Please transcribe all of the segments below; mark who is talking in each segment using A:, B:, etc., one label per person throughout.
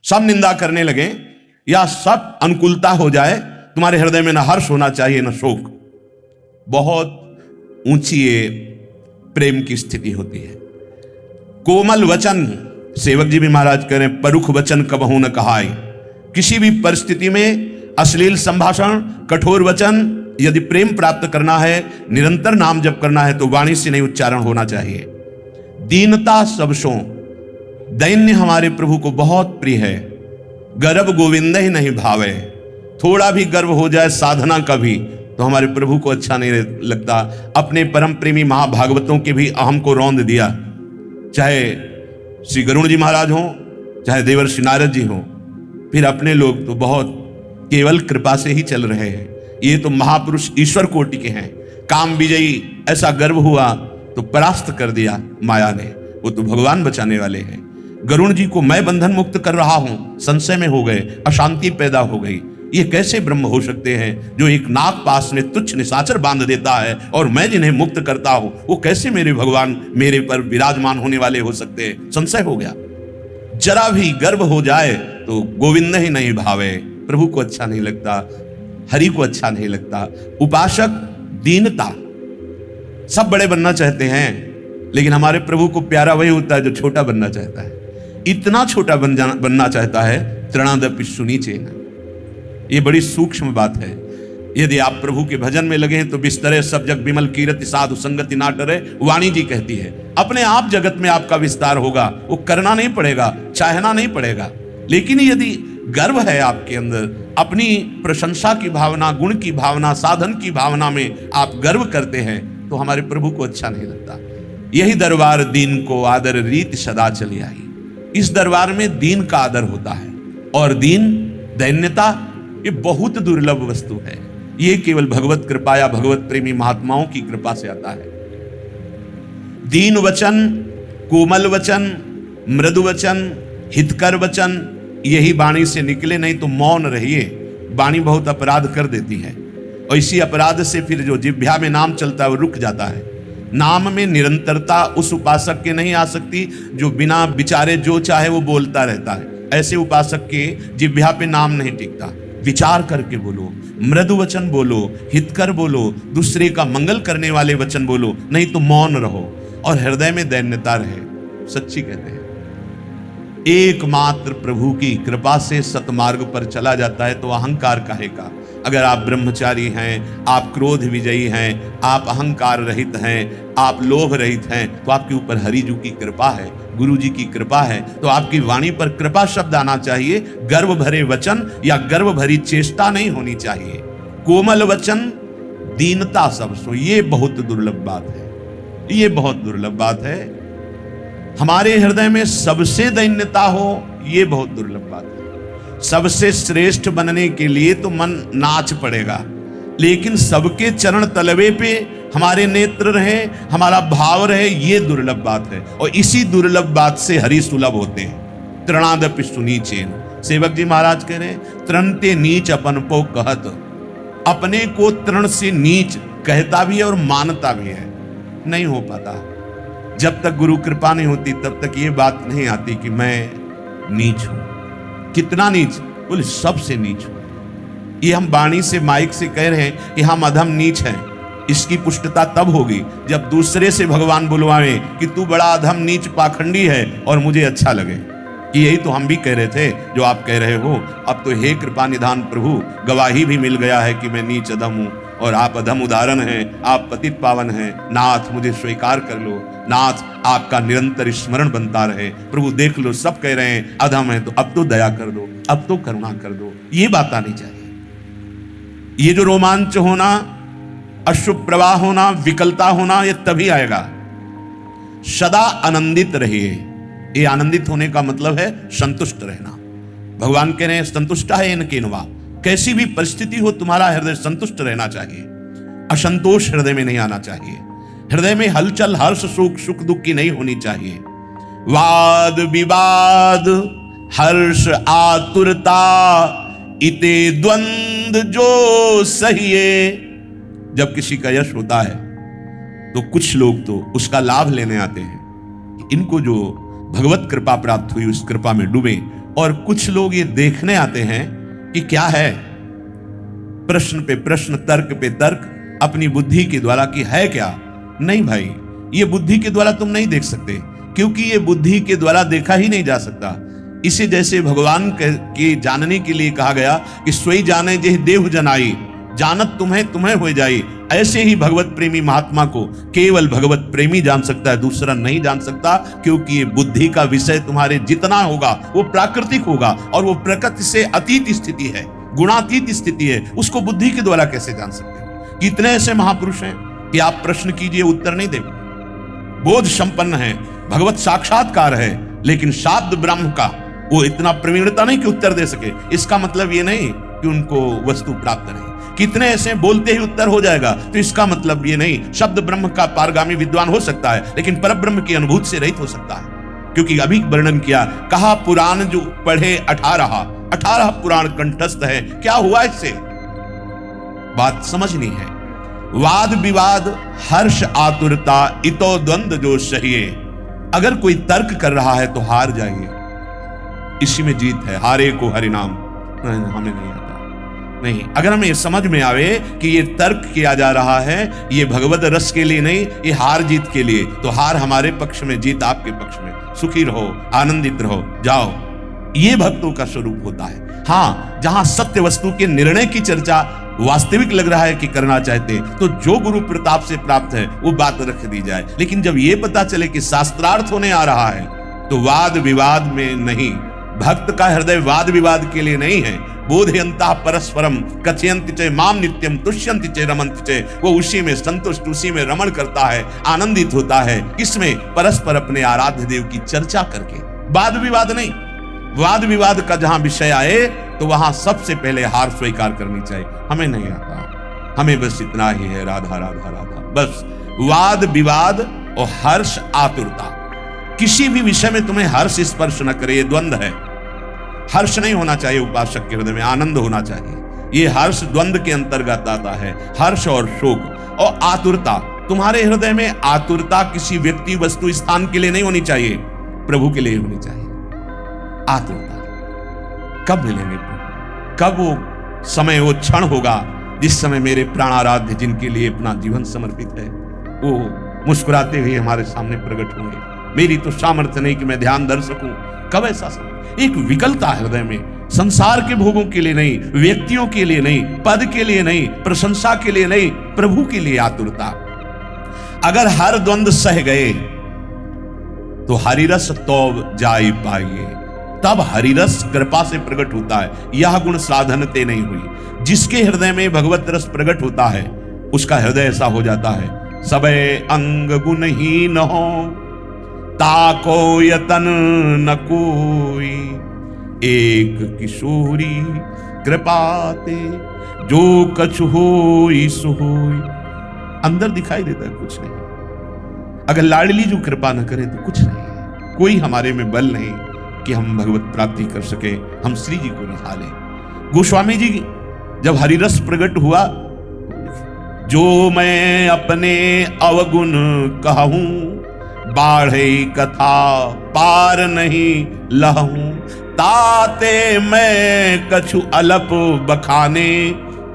A: सब निंदा करने लगे या सब अनुकूलता हो जाए, तुम्हारे हृदय में न हर्ष होना चाहिए न शोक। बहुत ऊंची ये प्रेम की स्थिति होती है। कोमल वचन, सेवक जी भी महाराज कह रहे हैं, परुख वचन कबहू न कहाय। किसी भी परिस्थिति में अश्लील संभाषण, कठोर वचन, यदि प्रेम प्राप्त करना है, निरंतर नाम जप करना है, तो वाणी से नहीं उच्चारण होना चाहिए। दीनता सबसों, दैन्य हमारे प्रभु को बहुत प्रिय है। गर्व गोविंद ही नहीं भावे, थोड़ा भी गर्व हो जाए साधना का भी तो हमारे प्रभु को अच्छा नहीं लगता। अपने परम प्रेमी महाभागवतों के भी अहम को रौंद दिया, चाहे श्री गरुण जी महाराज हो, चाहे देवर्षि नारद जी हो, फिर अपने लोग तो बहुत केवल कृपा से ही चल रहे हैं। ये तो महापुरुष ईश्वर कोटि के हैं। काम विजयी ऐसा गर्व हुआ तो परास्त कर दिया माया ने, वो तो भगवान बचाने वाले हैं। गरुण जी को मैं बंधन मुक्त कर रहा हूं, संशय में हो गए, अशांति पैदा हो गई। ये कैसे ब्रह्म हो सकते हैं जो एक नाग पास में तुच्छ निशाचर बांध देता है और मैं जिन्हें मुक्त करता हूं, वो कैसे मेरे भगवान मेरे पर विराजमान होने वाले हो सकते हैं? संशय हो गया। जरा भी गर्व हो जाए तो गोविंद ही नहीं भावे, प्रभु को अच्छा नहीं लगता, हरि को अच्छा नहीं लगता। उपासक दीनता, सब बड़े बनना चाहते हैं, लेकिन हमारे प्रभु को प्यारा वही होता है जो छोटा बनना चाहता है। इतना छोटा बनना चाहता है, तृणादपि सुनीचेन। ये बड़ी सूक्ष्म बात है। यदि आप प्रभु के भजन में लगे हैं तो बिस्तरे सब जग विमल कीरति साधु संगति ना डरे, वाणी जी कहती है। अपने आप जगत में आपका विस्तार होगा, वो करना नहीं पड़ेगा, चाहना नहीं पड़ेगा। लेकिन यदि गर्व है आपके अंदर, अपनी प्रशंसा की भावना, गुण की भावना, साधन की भावना में आप गर्व करते हैं, तो हमारे प्रभु को अच्छा नहीं लगता। यही दरबार दीन को आदर रीत सदा चली आई। इस दरबार में दीन का आदर होता है, और दीन, दैन्यता, ये बहुत दुर्लभ वस्तु है। ये केवल भगवत कृपा या भगवत प्रेमी महात्माओं की कृपा से आता है। दीन वचन, कोमल वचन, मृदु वचन, हितकर वचन, यही वाणी से निकले, नहीं तो मौन रहिए। वाणी बहुत अपराध कर देती है, और इसी अपराध से फिर जो जिह्वा में नाम चलता है वो रुक जाता है। नाम में निरंतरता उस उपासक के नहीं आ सकती जो बिना विचारे जो चाहे वो बोलता रहता है। ऐसे उपासक के जिह्वा पे नाम नहीं टिकता। विचार करके बोलो, मृदु वचन बोलो, हितकर बोलो, दूसरे का मंगल करने वाले वचन बोलो, नहीं तो मौन रहो और हृदय में दैन्यता रहे। सच्ची कहते हैं, एकमात्र प्रभु की कृपा से सतमार्ग पर चला जाता है, तो अहंकार काहे का। अगर आप ब्रह्मचारी हैं, आप क्रोध विजयी हैं, आप अहंकार रहित हैं, आप लोभ रहित हैं, तो आपके ऊपर हरिजू की कृपा है, गुरु जी की कृपा है, तो आपकी वाणी पर कृपा शब्द आना चाहिए। गर्व भरे वचन या गर्व भरी चेष्टा नहीं होनी चाहिए। कोमल वचन, दीनता सबसो, ये बहुत दुर्लभ बात है। ये बहुत दुर्लभ बात है। हमारे हृदय में सबसे दैन्यता हो, ये बहुत दुर्लभ बात है। सबसे श्रेष्ठ बनने के लिए तो मन नाच पड़ेगा, लेकिन सबके चरण तलवे पे हमारे नेत्र रहे, हमारा भाव रहे, ये दुर्लभ बात है। और इसी दुर्लभ बात से हरि सुलभ होते हैं। तृणादपि सुनीचेन, सेवक जी महाराज कह रहे हैं, तृणते नीच अपन को कहत। अपने को तृण से नीच कहता भी है और मानता भी है। नहीं हो पाता। जब तक गुरु कृपा नहीं होती तब तक ये बात नहीं आती कि मैं नीच हूं। कितना नीच? बोले सबसे नीच हूं। ये हम वाणी से, माइक से कह रहे हैं कि हम अधम नीच हैं। इसकी पुष्टता तब होगी जब दूसरे से भगवान बुलवाएं कि तू बड़ा अधम नीच पाखंडी है, और मुझे अच्छा लगे कि यही तो हम भी कह रहे थे जो आप कह रहे हो। अब तो हे कृपा निधान प्रभु, गवाही भी मिल गया है कि मैं नीच अधम हूं और आप अधम उदाहरण हैं, आप पतित पावन हैं। नाथ मुझे स्वीकार कर लो, नाथ आपका निरंतर स्मरण बनता रहे। प्रभु देख लो, सब कह रहे हैं अधम है, तो अब तो दया कर दो, अब तो करुणा कर दो। ये बात आनी चाहिए। ये जो रोमांच होना, अशुभ प्रवाह होना, विकलता होना, ये तभी आएगा। सदा आनंदित रहिए। ये आनंदित होने का मतलब है संतुष्ट रहना। भगवान कह रहे हैं संतुष्ट है इन केनवा। कैसी भी परिस्थिति हो, तुम्हारा हृदय संतुष्ट रहना चाहिए। असंतोष हृदय में नहीं आना चाहिए। हृदय में हलचल, हर्ष, सुख, सुख दुख की नहीं होनी चाहिए। वाद विवाद, हर्ष आतुरता, इते द्वंद जो सहिए। जब किसी का यश होता है तो कुछ लोग तो उसका लाभ लेने आते हैं। इनको जो भगवत कृपा प्राप्त हुई उस कृपा में डूबे और कुछ लोग ये देखने आते हैं कि क्या है, प्रश्न पे प्रश्न, तर्क पे तर्क, अपनी बुद्धि के द्वारा कि है क्या। नहीं भाई, ये बुद्धि के द्वारा तुम नहीं देख सकते, क्योंकि ये बुद्धि के द्वारा देखा ही नहीं जा सकता। इसे जैसे भगवान के जानने के लिए कहा गया कि सोई जाने जे देव जनाई, जानत तुम्हें तुम्हें हो जाई, ऐसे ही भगवत प्रेमी महात्मा को केवल भगवत प्रेमी जान सकता है, दूसरा नहीं जान सकता। क्योंकि ये बुद्धि का विषय तुम्हारे जितना होगा वो प्राकृतिक होगा, और वो प्रकृति से अतीत स्थिति है, गुणातीत स्थिति है, उसको बुद्धि के द्वारा कैसे जान सकते हो। कितने ऐसे महापुरुष हैं कि आप प्रश्न कीजिए उत्तर नहीं दे, बोध संपन्न है, भगवत साक्षात्कार है, लेकिन शाब्द ब्रह्म का वो इतना प्रवीणता नहीं कि उत्तर दे सके। इसका मतलब ये नहीं कि उनको वस्तु प्राप्त नहीं। कितने ऐसे बोलते ही उत्तर हो जाएगा, तो इसका मतलब ये नहीं, शब्द ब्रह्म का पारगामी विद्वान हो सकता है, लेकिन परब्रह्म की अनुभूति से रहित हो सकता है। क्योंकि अभी वर्णन किया, कहा पुराण जो पढ़े 18 पुराण कंठस्थ है, क्या हुआ इससे, बात समझनी है। वाद विवाद हर्ष आतुरता इतो द्वंद जो सहिए। अगर कोई तर्क कर रहा है तो हार जाइए, इसी में जीत है। हारे को हरिनाम, हमें नहीं आता नहीं। अगर हमें समझ में आवे कि ये तर्क किया जा रहा है, ये भगवत रस के लिए नहीं, ये हार जीत के लिए, तो हार हमारे पक्ष में, जीत आपके पक्ष में। सुखी रहो, आनंदित रहो, जाओ। ये भक्तों का स्वरूप होता है। हाँ, जहां सत्य वस्तु के निर्णय की चर्चा वास्तविक लग रहा है कि करना चाहते, तो जो गुरु प्रताप से प्राप्त है वो बात रख दी जाए। लेकिन जब ये पता चले कि शास्त्रार्थ होने आ रहा है, तो वाद विवाद में नहीं। भक्त का हृदय वाद विवाद के लिए नहीं है। बोधयंता परस्परम कथयन्ति च माम नित्यम तुष्यन्ति च रमन्ति च। वो उसी में संतुष्ट, उसी में रमण करता है, आनंदित होता है। इसमें परस्पर अपने आराध्य देव की चर्चा करके, वाद विवाद नहीं। वाद विवाद का जहां विषय आए तो वहां सबसे पहले हार स्वीकार करनी चाहिए। हमें नहीं आता, हमें बस इतना ही है, राधा राधा राधा, बस। वाद विवाद और हर्ष आतुरता, किसी भी विषय में तुम्हें हर्ष स्पर्श न करे, ये द्वंद है। हर्ष नहीं होना चाहिए उपासक के हृदय में, आनंद होना चाहिए। ये हर्ष द्वंद के अंतर्गत आता है, हर्ष और शोक। और आतुरता, तुम्हारे हृदय में आतुरता किसी व्यक्ति वस्तु स्थान के लिए नहीं होनी चाहिए, प्रभु के लिए होनी चाहिए। आतुरता कब मिलेंगे प्रभु, कब वो समय, वो क्षण होगा जिस समय मेरे प्राणाराध्य जिनके लिए अपना जीवन समर्पित है, वो मुस्कुराते हुए हमारे सामने प्रकट होंगे। मेरी तो सामर्थ्य नहीं कि मैं ध्यान धर सकूं। कब ऐसा समय? एक विकलता हृदय में, संसार के भोगों के लिए नहीं, व्यक्तियों के लिए नहीं, पद के लिए नहीं, प्रशंसा के लिए नहीं, प्रभु के लिए आतुरता। अगर हर द्वंद सह गए तो हरिरस तौब जाई पाइए। तब हरिरस कृपा से प्रकट होता है। यह गुण साधनते नहीं हुई। जिसके हृदय में भगवत रस प्रकट होता है, उसका हृदय ऐसा हो जाता है, सबे अंग गुण ही न हो, ताको यतन न कोई, एक किशोरी कृपाते जो कछु होई सो होई। अंदर दिखाई देता है कुछ नहीं। अगर लाडली जो कृपा न करे तो कुछ नहीं है। कोई हमारे में बल नहीं कि हम भगवत प्राप्ति कर सके, हम श्री जी को रिझा लें। गोस्वामी जी जब हरिरस प्रकट हुआ, जो मैं अपने अवगुण कहूं, बाढ़े कथा पार नहीं लहूं, ताते मैं कछु अलप बखाने,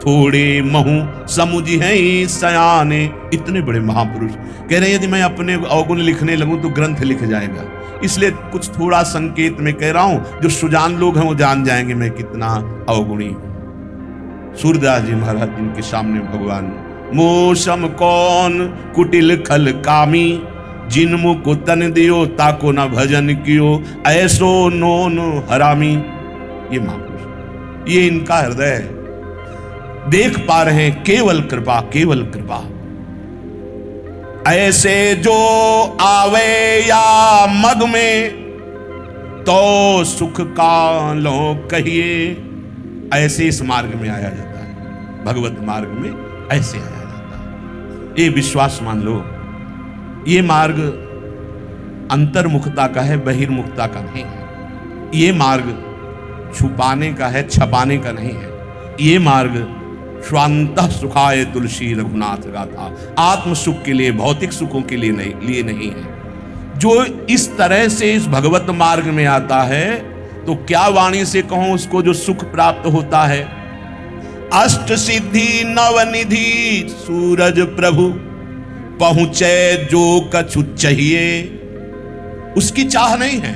A: थोड़े महू समुझ है सयाने। इतने बड़े महापुरुष कह रहे हैं, यदि मैं अपने अवगुण लिखने लगूं तो ग्रंथ लिख जाएगा। इसलिए कुछ थोड़ा संकेत में कह रहा हूं, जो सुजान लोग हैं वो जान जाएंगे मैं कितना अवगुणी हूं। सूरदास जी महाराज जिनके सामने भगवान, मोसम कौन कुटिल खल कामी, जिन मुख तन दियो ताको न भजन कियो, ऐसो नोन हरामी। ये महापुरुष, ये इनका हृदय है। देख पा रहे हैं केवल कृपा, केवल कृपा। ऐसे जो आवे या मग में, तो सुख का लो कहिए। ऐसे इस मार्ग में आया जाता है, भगवत मार्ग में ऐसे आया जाता है। ये विश्वास मान लो, ये मार्ग अंतर्मुखता का है, बहिर्मुखता का नहीं है। ये मार्ग छुपाने का है, छपाने का नहीं है। ये मार्ग स्वांतः सुखाय तुलसी रघुनाथ गाथा, आत्म सुख के लिए, भौतिक सुखों के लिए नहीं है। जो इस तरह से इस भगवत मार्ग में आता है, तो क्या वाणी से कहूं उसको जो सुख प्राप्त होता है। अष्ट सिद्धि नवनिधि सूरज प्रभु, पहुंचे जो कछु चाहिए। उसकी चाह नहीं है,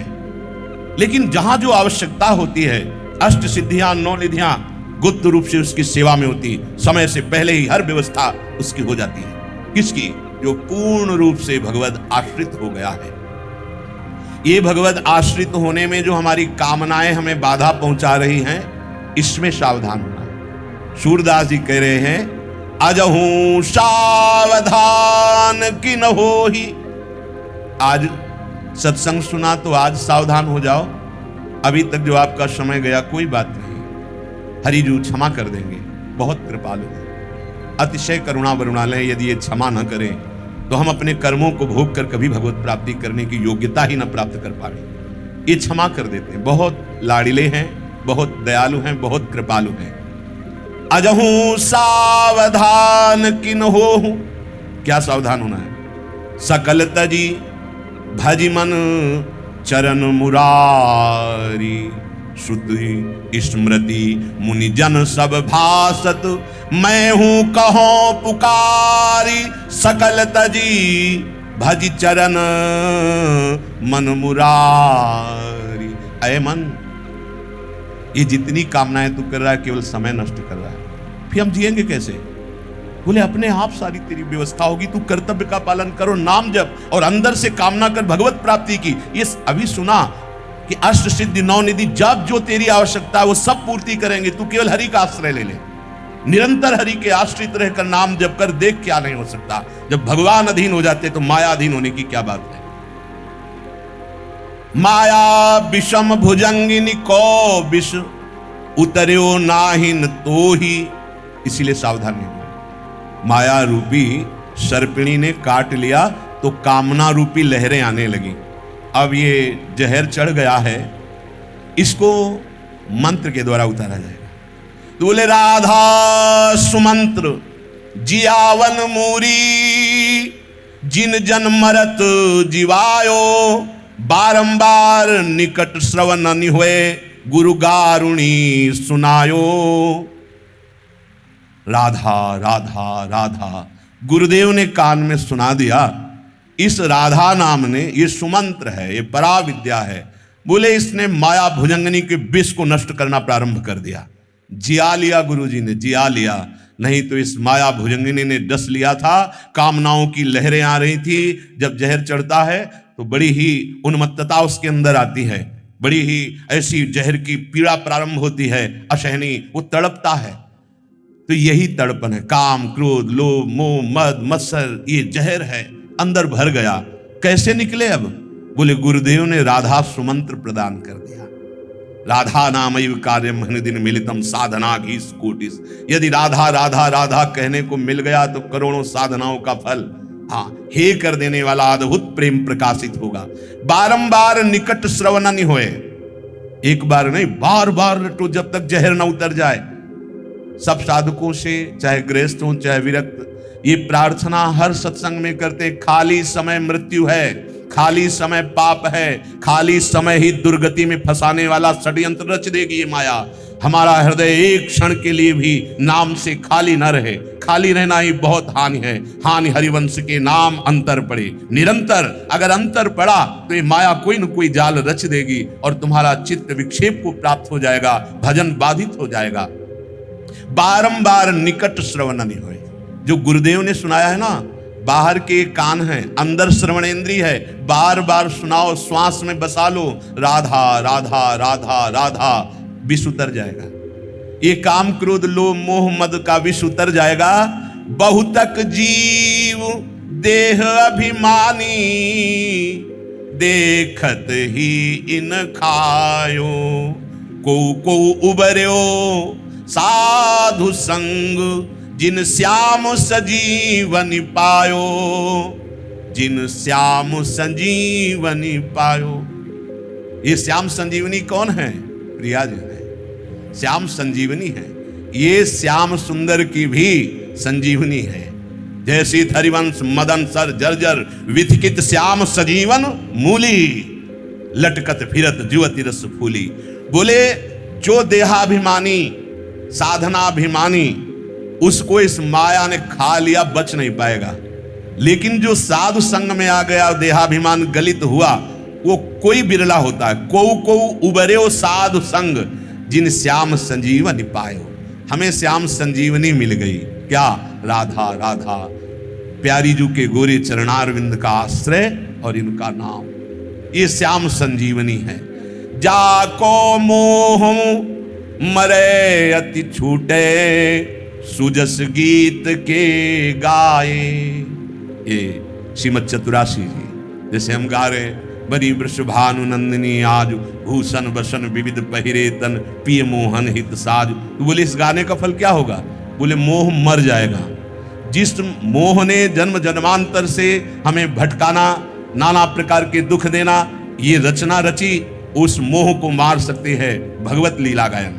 A: लेकिन जहां जो आवश्यकता होती है, अष्ट सिद्धियां नौ निधियां गुप्त रूप से उसकी सेवा में होती, समय से पहले ही हर व्यवस्था उसकी हो जाती है। किसकी? जो पूर्ण रूप से भगवत आश्रित हो गया है। ये भगवत आश्रित होने में जो हमारी कामनाएं हमें बाधा पहुंचा रही हैं, इसमें सावधान होना है। सूरदास जी कह रहे हैं, अजहू सावधान कि न हो ही। आज सत्संग सुना तो आज सावधान हो जाओ। अभी तक जो आपका समय गया कोई बात नहीं, हरिजू क्षमा कर देंगे, बहुत कृपालु है, अतिशय करुणा वरुणालय। यदि ये क्षमा न करें तो हम अपने कर्मों को भोग कर कभी भगवत प्राप्ति करने की योग्यता ही न प्राप्त कर पाएंगे। ये क्षमा कर देते हैं, बहुत लाडिले हैं, बहुत दयालु हैं, बहुत कृपालु हैं। अजहू सावधान किन हो। क्या सावधान होना है? सकल तजी भज मन चरण मुरारी, श्रुति स्मृति मुनि जन सब भासत, मैं हूं कहो पुकारी। सकल तजी भज चरण मन मुरारी। अय मन, ये जितनी कामनाएं तू कर रहा है केवल समय नष्ट कर रहा है। फिर हम जिएंगे कैसे? बोले अपने आप सारी तेरी व्यवस्था होगी, तू कर्तव्य का पालन करो, नाम जप और अंदर से कामना कर भगवत प्राप्ति की। ये अभी सुना कि अष्ट सिद्धि नौ निधि, जब जो तेरी आवश्यकता है वो सब पूर्ति करेंगे। तू केवल हरि का आश्रय ले ले, निरंतर हरि के आश्रित रहकर नाम जप कर देख, क्या नहीं हो सकता। जब भगवान अधीन हो जाते तो माया अधीन होने की क्या बात है। माया विषम भुजंगिनी को विष, उतर्यो नाहिन तो ही। इसीलिए सावधान नहीं, माया रूपी सर्पिणी ने काट लिया तो कामना रूपी लहरें आने लगी। अब ये जहर चढ़ गया है, इसको मंत्र के द्वारा उतारा जाएगा। तो बोले राधा सुमंत्र जियावन मूरी, जिन जन मरत जीवायो, बारंबार निकट श्रवण नि हुए, गुरु गारुणी सुनायो। राधा राधा राधा गुरुदेव ने कान में सुना दिया। इस राधा नाम ने, ये सुमंत्र है, ये परा विद्या है। बोले इसने माया भुजंगनी के विष को नष्ट करना प्रारंभ कर दिया। जिया लिया गुरुजी ने, जिया लिया, नहीं तो इस माया भुजंगनी ने डस लिया था। कामनाओं की लहरें आ रही थी। जब जहर चढ़ता है तो बड़ी ही उन्मत्तता उसके अंदर आती है, बड़ी ही ऐसी जहर की पीड़ा प्रारंभ होती है, असहनी, वो तड़पता है। तो यही तड़पन है, काम क्रोध लोभ मोह मद मत्सर, ये जहर है, अंदर भर गया। कैसे निकले अब? बोले गुरुदेव ने राधा सुमंत्र प्रदान कर दिया। राधा नामैव कार्यम हनिदिन मिलितम साधना घीस कोटिस। यदि राधा राधा राधा कहने को मिल गया तो करोड़ों साधनाओं का फल, हाँ, हे कर देने वाला अद्भुत प्रेम प्रकाशित होगा। बारंबार निकट श्रवण नहीं होए, एक बार नहीं, बार बार रटो जब तक जहर न उतर जाए। सब साधकों से, चाहे गृहस्थ हो चाहे विरक्त, ये प्रार्थना हर सत्संग में करते। खाली समय मृत्यु है, खाली समय पाप है, खाली समय ही दुर्गति में फंसाने वाला षड्यंत्र रच देगी ये माया। हमारा हृदय एक क्षण के लिए भी नाम से खाली न रहे। खाली रहना ही बहुत हानि है। हानि हरिवंश के नाम अंतर पड़े। निरंतर अगर अंतर पड़ा तो ये माया कोई न कोई जाल रच देगी और तुम्हारा चित्त विक्षेप को प्राप्त हो जाएगा, भजन बाधित हो जाएगा। बारंबार निकट श्रवण नहीं हुए। जो गुरुदेव ने सुनाया है ना, बाहर के कान हैं, अंदर श्रवणेंद्रिय है, बार बार सुनाओ, श्वास में बसा लो, राधा राधा राधा राधा, विष उतर जाएगा। ये काम क्रोध लोभ मोह मद का विष उतर जाएगा। बहुतक जीव देह अभिमानी, देखत ही इन खायो, को उबर्यो साधु संग, जिन श्याम संजीवनी पायो, जिन श्याम संजीवनी पायो। ये श्याम संजीवनी कौन है? प्रिया जी है, श्याम संजीवनी है। ये श्याम सुंदर की भी संजीवनी है। जैसी हरिवंश मदन सर जर्जर, विधिकित श्याम संजीवन मूली, लटकत फिरत जुवती रस फूली। बोले जो देहाभिमानी साधनाभिमानी उसको इस माया ने खा लिया, बच नहीं पाएगा। लेकिन जो साधु संग में आ गया, देहाभिमान गलित हुआ, वो कोई बिरला होता है। को उबरे साधु संग जिन श्याम संजीवनी पायो। हमें श्याम संजीवनी मिल गई। क्या? राधा राधा, प्यारी जू के गोरे चरणारविंद का आश्रय और इनका नाम, ये श्याम संजीवनी है। जाको मोह मरे अति छूटे, सुजस गीत के गाए। ये श्रीमद चतुरासी जी, जैसे हम गा रहे, बनी वृषभानु नंदिनी आज, भूषण बसन विविध पहिरे तन, पिय मोहन हित साज। तो बोले इस गाने का फल क्या होगा? बोले मोह मर जाएगा। जिस मोह ने जन्म जन्मांतर से हमें भटकाना, नाना प्रकार के दुख देना, ये रचना रची, उस मोह को मार सकते हैं भगवत लीला गायन।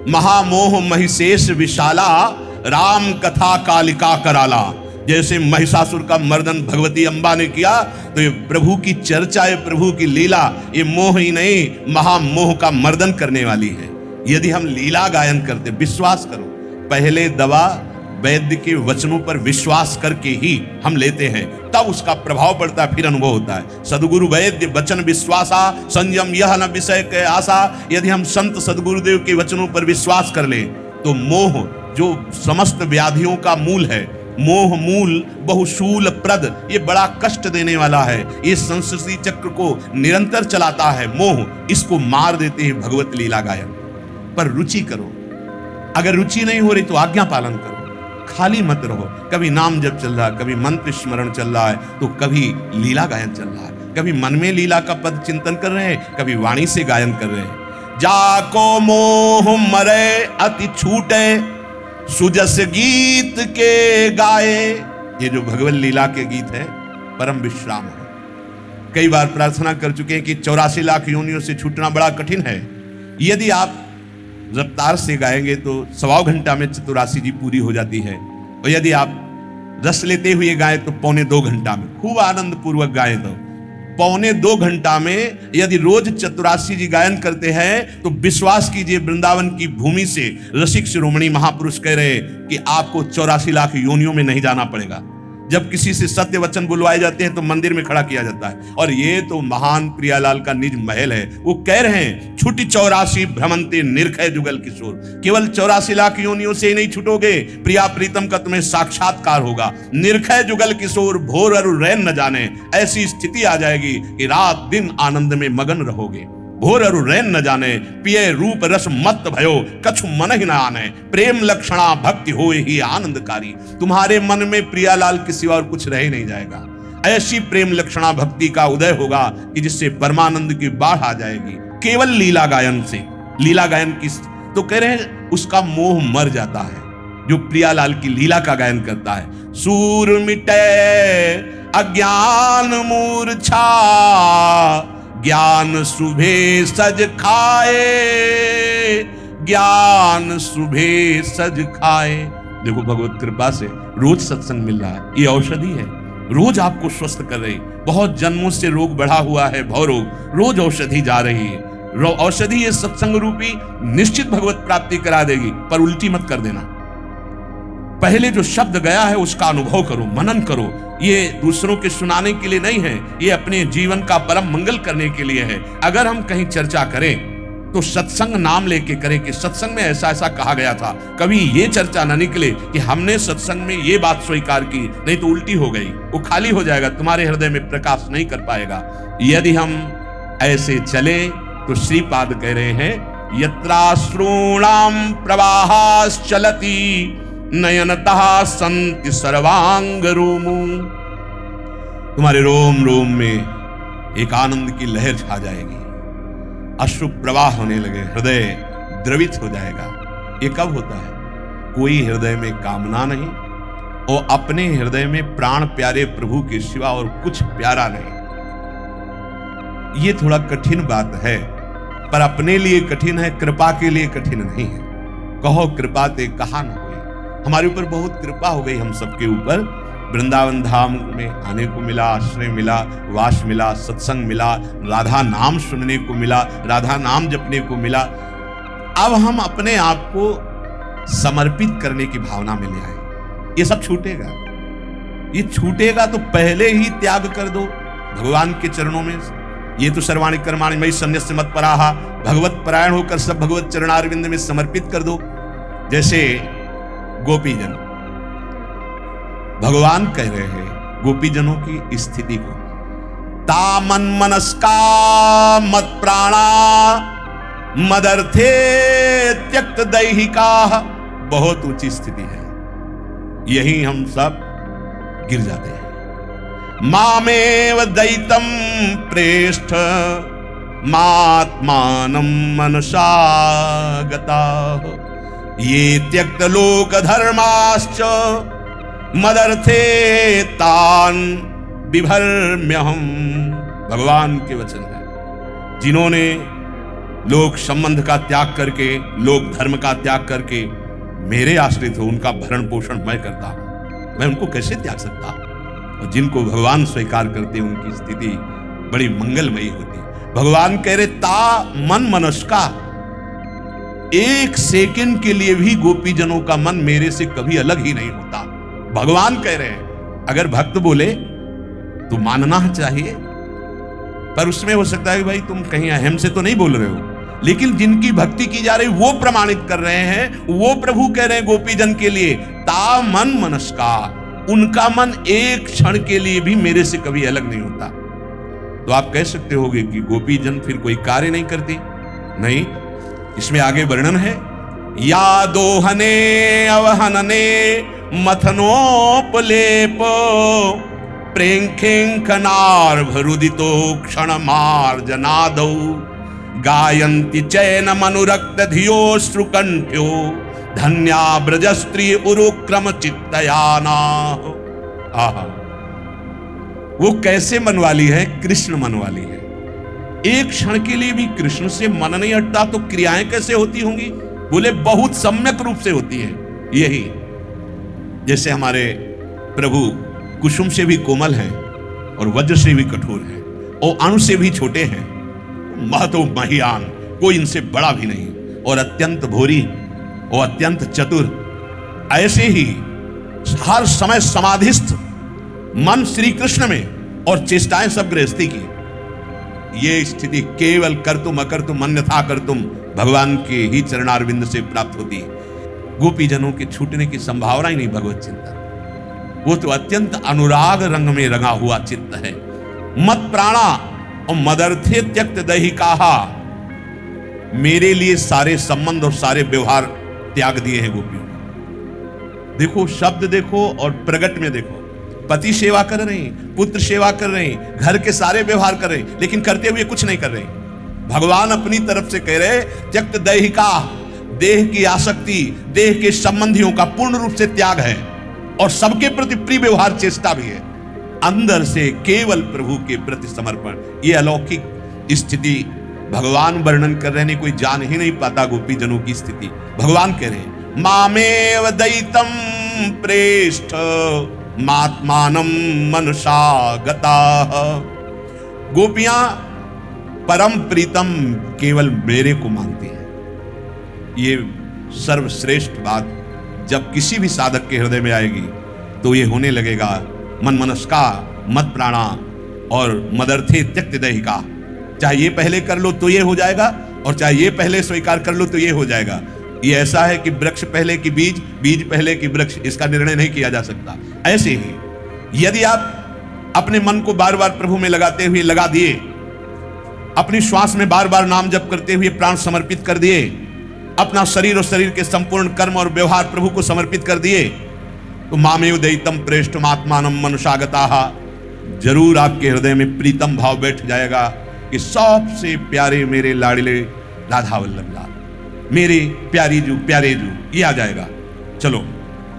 A: महामोह महिषेष विशाला, राम कथा कालिका कराला। जैसे महिषासुर का मर्दन भगवती अम्बा ने किया, तो ये प्रभु की चर्चा, ये प्रभु की लीला, ये मोह ही नहीं महामोह का मर्दन करने वाली है। यदि हम लीला गायन करते, विश्वास करो, पहले दवा वैद्य के वचनों पर विश्वास करके ही हम लेते हैं, तब उसका प्रभाव पड़ता है, फिर अनुभव होता है। सदगुरु वैद्य वचन विश्वासा, संयम यह न विषय के आशा। यदि हम संत सदगुरुदेव के वचनों पर विश्वास कर ले, तो मोह जो समस्त व्याधियों का मूल है, मोह मूल बहुशूल प्रद, ये बड़ा कष्ट देने वाला है, ये संस्कृति चक्र को निरंतर चलाता है मोह, इसको मार देते हैं भगवत लीला गायन। पर रुचि करो, अगर रुचि नहीं हो रही तो आज्ञा पालन करो, खाली मत रहो। कभी नाम जप चल रहा है, कभी मंत्र स्मरण चल रहा है, तो कभी लीला गायन चल रहा है, कभी मन में लीला का पद चिंतन कर रहे हैं, कभी वाणी से गायन कर रहे हैं। जाको मोह मरे अति छूटे, सुजस गीत के गाए। ये जो भगवत लीला के गीत है, परम विश्राम है। कई बार प्रार्थना कर चुके हैं कि 84 लाख योनियों से छूटना बड़ा कठिन है। यदि आप रफ्तार से गाएंगे तो 1.25 घंटा में चतुरासी जी पूरी हो जाती है, और यदि आप रस लेते हुए गाएं तो 1.25 घंटा में, खूब आनंद पूर्वक गाएं तो 1.25 घंटा में यदि रोज चतुरासी जी गायन करते हैं, तो विश्वास कीजिए वृंदावन की भूमि से रसिक शिरोमणि महापुरुष कह रहे कि आपको 84 लाख योनियों में नहीं जाना पड़ेगा। जब किसी से सत्य वचन बुलवाए जाते हैं तो मंदिर में खड़ा किया जाता है, और ये तो महान प्रियालाल का निज महल है। वो कह रहे हैं छुटी 84 भ्रमंते निर्खय जुगल किशोर। केवल 84 लाख योनियों से ही नहीं छूटोगे, प्रिया प्रीतम का तुम्हें साक्षात्कार होगा। निर्खय जुगल किशोर भोर अरु रैन न जाने, ऐसी स्थिति आ जाएगी कि रात दिन आनंद में मगन रहोगे। भोर अरु रैन न जाने, पिए रूप रस मत भयो, कछु मन ही न आने। प्रेम लक्षणा भक्ति होए ही आनंदकारी। तुम्हारे मन में प्रियालाल के सिवा और कुछ रह ही नहीं जाएगा। ऐसी प्रेम लक्षणा भक्ति का उदय होगा कि जिससे परमानंद की बाढ़ आ जाएगी, केवल लीला गायन से। लीला गायन की तो कह रहे हैं उसका मोह मर जाता है जो प्रियालाल की लीला का गायन करता है। सूर मिटे अज्ञान मूर्छा, ज्ञान सुबह सज खाए, ज्ञान सुबह सज खाए। देखो भगवत कृपा से रोज सत्संग मिल रहा है, ये औषधि है, रोज आपको स्वस्थ कर रही। बहुत जन्मों से रोग बढ़ा हुआ है, भवरोग, रोज औषधि जा रही है। औषधि ये सत्संग रूपी निश्चित भगवत प्राप्ति करा देगी, पर उल्टी मत कर देना। पहले जो शब्द गया है उसका अनुभव करो, मनन करो। ये दूसरों के सुनाने के लिए नहीं है, ये अपने जीवन का परम मंगल करने के लिए है। अगर हम कहीं चर्चा करें तो सत्संग नाम लेके करें कि सत्संग में ऐसा ऐसा कहा गया था। कभी ये चर्चा ना निकले कि हमने सत्संग में ये बात स्वीकार की, नहीं तो उल्टी हो गई, वो खाली हो जाएगा, तुम्हारे हृदय में प्रकाश नहीं कर पाएगा। यदि हम ऐसे चले तो श्रीपाद कह रहे हैं, यत्राश्रूणाम प्रवाहाश्चलति नयनतः संति सर्वांग रोमो। तुम्हारे रोम रोम में एक आनंद की लहर छा जाएगी, अश्रु प्रवाह होने लगे, हृदय द्रवित हो जाएगा। ये कब होता है? कोई हृदय में कामना नहीं और अपने हृदय में प्राण प्यारे प्रभु के सिवा और कुछ प्यारा नहीं। ये थोड़ा कठिन बात है, पर अपने लिए कठिन है, कृपा के लिए कठिन नहीं है। कहो कृपा ते कहा न होई। हमारे ऊपर बहुत कृपा हो गई हम सबके ऊपर। वृंदावन धाम में आने को मिला, आश्रय मिला, वास मिला, सत्संग मिला, राधा नाम सुनने को मिला, राधा नाम जपने को मिला। अब हम अपने आप को समर्पित करने की भावना में ले आए। ये सब छूटेगा। ये छूटेगा तो पहले ही त्याग कर दो भगवान के चरणों में। ये तो सर्वाणि कर्माणि मयि सन्न्यस्य मत्पराः, भगवत परायण होकर सब भगवत चरणारविंद में समर्पित कर दो। जैसे गोपीजन, भगवान कह रहे हैं गोपीजनों की स्थिति को, ता मन मनस्का मत प्राणा मदर्थे त्यक्त दैहिका। बहुत ऊंची स्थिति है, यही हम सब गिर जाते हैं। मामेव दैतम प्रेष्ठ मात्मानं मनसा गता, ये त्यक्त लोक धर्माश्च मदर्थे तान बिभर्म्यहम्। भगवान के वचन है, जिन्होंने लोक संबंध का त्याग करके, लोक धर्म का त्याग करके मेरे आश्रित हो, उनका भरण पोषण मैं करता हूं, मैं उनको कैसे त्याग सकता हूं। और जिनको भगवान स्वीकार करते हैं उनकी स्थिति बड़ी मंगलमयी होती है। भगवान कह रहे ता मन मनस्का, एक सेकंड के लिए भी गोपीजनों का मन मेरे से कभी अलग ही नहीं होता। भगवान कह रहे हैं, अगर भक्त बोले तो मानना चाहिए, पर उसमें हो सकता है कि भाई तुम कहीं अहम से तो नहीं बोल रहे हो। लेकिन जिनकी भक्ति की जा रही वो प्रमाणित कर रहे हैं, वो प्रभु कह रहे हैं गोपीजन के लिए ता मन मनस्का, उनका मन एक क्षण के लिए भी मेरे से कभी अलग नहीं होता। तो आप कह सकते होगे कि गोपीजन फिर कोई कार्य नहीं करती। नहीं, इसमें आगे वर्णन है, या दोहने अवहनने मथनोपलेप प्रेंखेंखनार्भरुदितो क्षण मार्जनादौ गायन्ति चैनमनुरक्त धियो श्रुकंठ्यो धन्या ब्रजस्त्री उरुक्रम चित्तयाना। आहा, वो कैसे मन वाली है? कृष्ण मन वाली है। एक क्षण के लिए भी कृष्ण से मन नहीं हटता तो क्रियाएं कैसे होती होंगी? बोले बहुत सम्यक रूप से होती है। यही जैसे हमारे प्रभु कुसुम से भी कोमल हैं और वज्र से भी कठोर हैं और अणु से भी छोटे हैं, महतो महियान, कोई इनसे बड़ा भी नहीं, और अत्यंत भोरी और अत्यंत चतुर। ऐसे ही हर समय समाधिस्थ मन श्री कृष्ण में और चेष्टाएं सब गृहस्थी की। ये स्थिति केवल कर्तुम अकर्तुम अन्यथा कर्तुम भगवान के ही चरणारविंद से प्राप्त होती है। गोपीजनों के छूटने की संभावना ही नहीं भगवत चिंतन। वो तो अत्यंत अनुराग रंग में रंगा हुआ चित्त है। मत प्राणा और मदर्थे त्यक्त दैहिकाहा, मेरे लिए सारे संबंध और सारे व्यवहार त्याग दिए हैं गोपियों ने। देखो शब्द देखो और प्रगट में देखो, पति सेवा कर रहे हैं, पुत्र सेवा कर रहे हैं, घर के सारे व्यवहार कर रहे हैं, लेकिन करते हुए कुछ नहीं कर रहे हैं। भगवान अपनी तरफ से कह रहे त्यक्त दैहिका, देह की आसक्ति, देह के संबंधियों का पूर्ण रूप से त्याग है और सबके प्रति प्रिय व्यवहार चेष्टा भी है। अंदर से केवल प्रभु के प्रति समर्पण। ये अलौकिक स्थिति भगवान वर्णन कर रहे हैं, कोई जान ही नहीं पाता गोपीजनों की स्थिति। भगवान कह रहे हैं मामेव दैतम प्रेष्ठ मात्मानं मनसा गताः। गोपियां परम प्रीतम केवल मेरे को मानती हैं। ये सर्वश्रेष्ठ बात जब किसी भी साधक के हृदय में आएगी तो ये होने लगेगा मन मनस्का मत प्राणा और मदर्थे त्यक्त दैहिका। चाहे ये पहले कर लो तो ये हो जाएगा और चाहे ये पहले स्वीकार कर लो तो ये हो जाएगा। ये ऐसा है कि वृक्ष पहले कि बीज, बीज पहले कि वृक्ष, इसका निर्णय नहीं किया जा सकता। ऐसे ही यदि आप अपने मन को बार बार प्रभु में लगाते हुए लगा दिए, अपनी श्वास में बार बार नाम जप करते हुए प्राण समर्पित कर दिए, अपना शरीर और शरीर के संपूर्ण कर्म और व्यवहार प्रभु को समर्पित कर दिए, तो मामेव दैतम प्रेष्ठम आत्मानं मनसा गताः, जरूर आपके हृदय में प्रीतम भाव बैठ जाएगा कि सबसे प्यारे मेरे लाडले राधा वल्लभ लाल, मेरे प्यारी जू प्यारे जू, ये आ जाएगा। चलो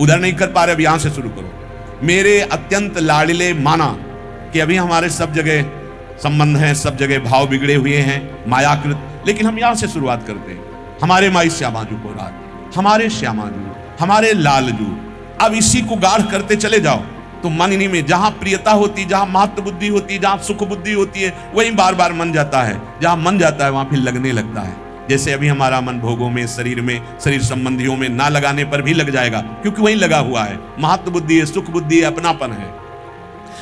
A: उधर नहीं कर पा रहे, अब यहां से शुरू करो। मेरे अत्यंत लाडले माना कि अभी हमारे सब जगह संबंध हैं, सब जगह भाव बिगड़े हुए हैं मायाकृत, लेकिन हम यहां से शुरुआत करते हैं। हमारे माई श्यामाजू को रात, हमारे श्यामाजू, हमारे लालजू, अब इसी को गाढ़ करते चले जाओ तो मन इन्हीं में, जहां प्रियता होती, जहां महत्व बुद्धि होती, जहां सुख बुद्धि होती है, वहीं बार बार मन जाता है। जहां मन जाता है वहां फिर लगने लगता है। जैसे अभी हमारा मन भोगों में, शरीर में, शरीर संबंधियों में ना लगाने पर भी लग जाएगा, क्योंकि वहीं लगा हुआ है। महत्व बुद्धि है, सुख बुद्धि है, अपनापन है।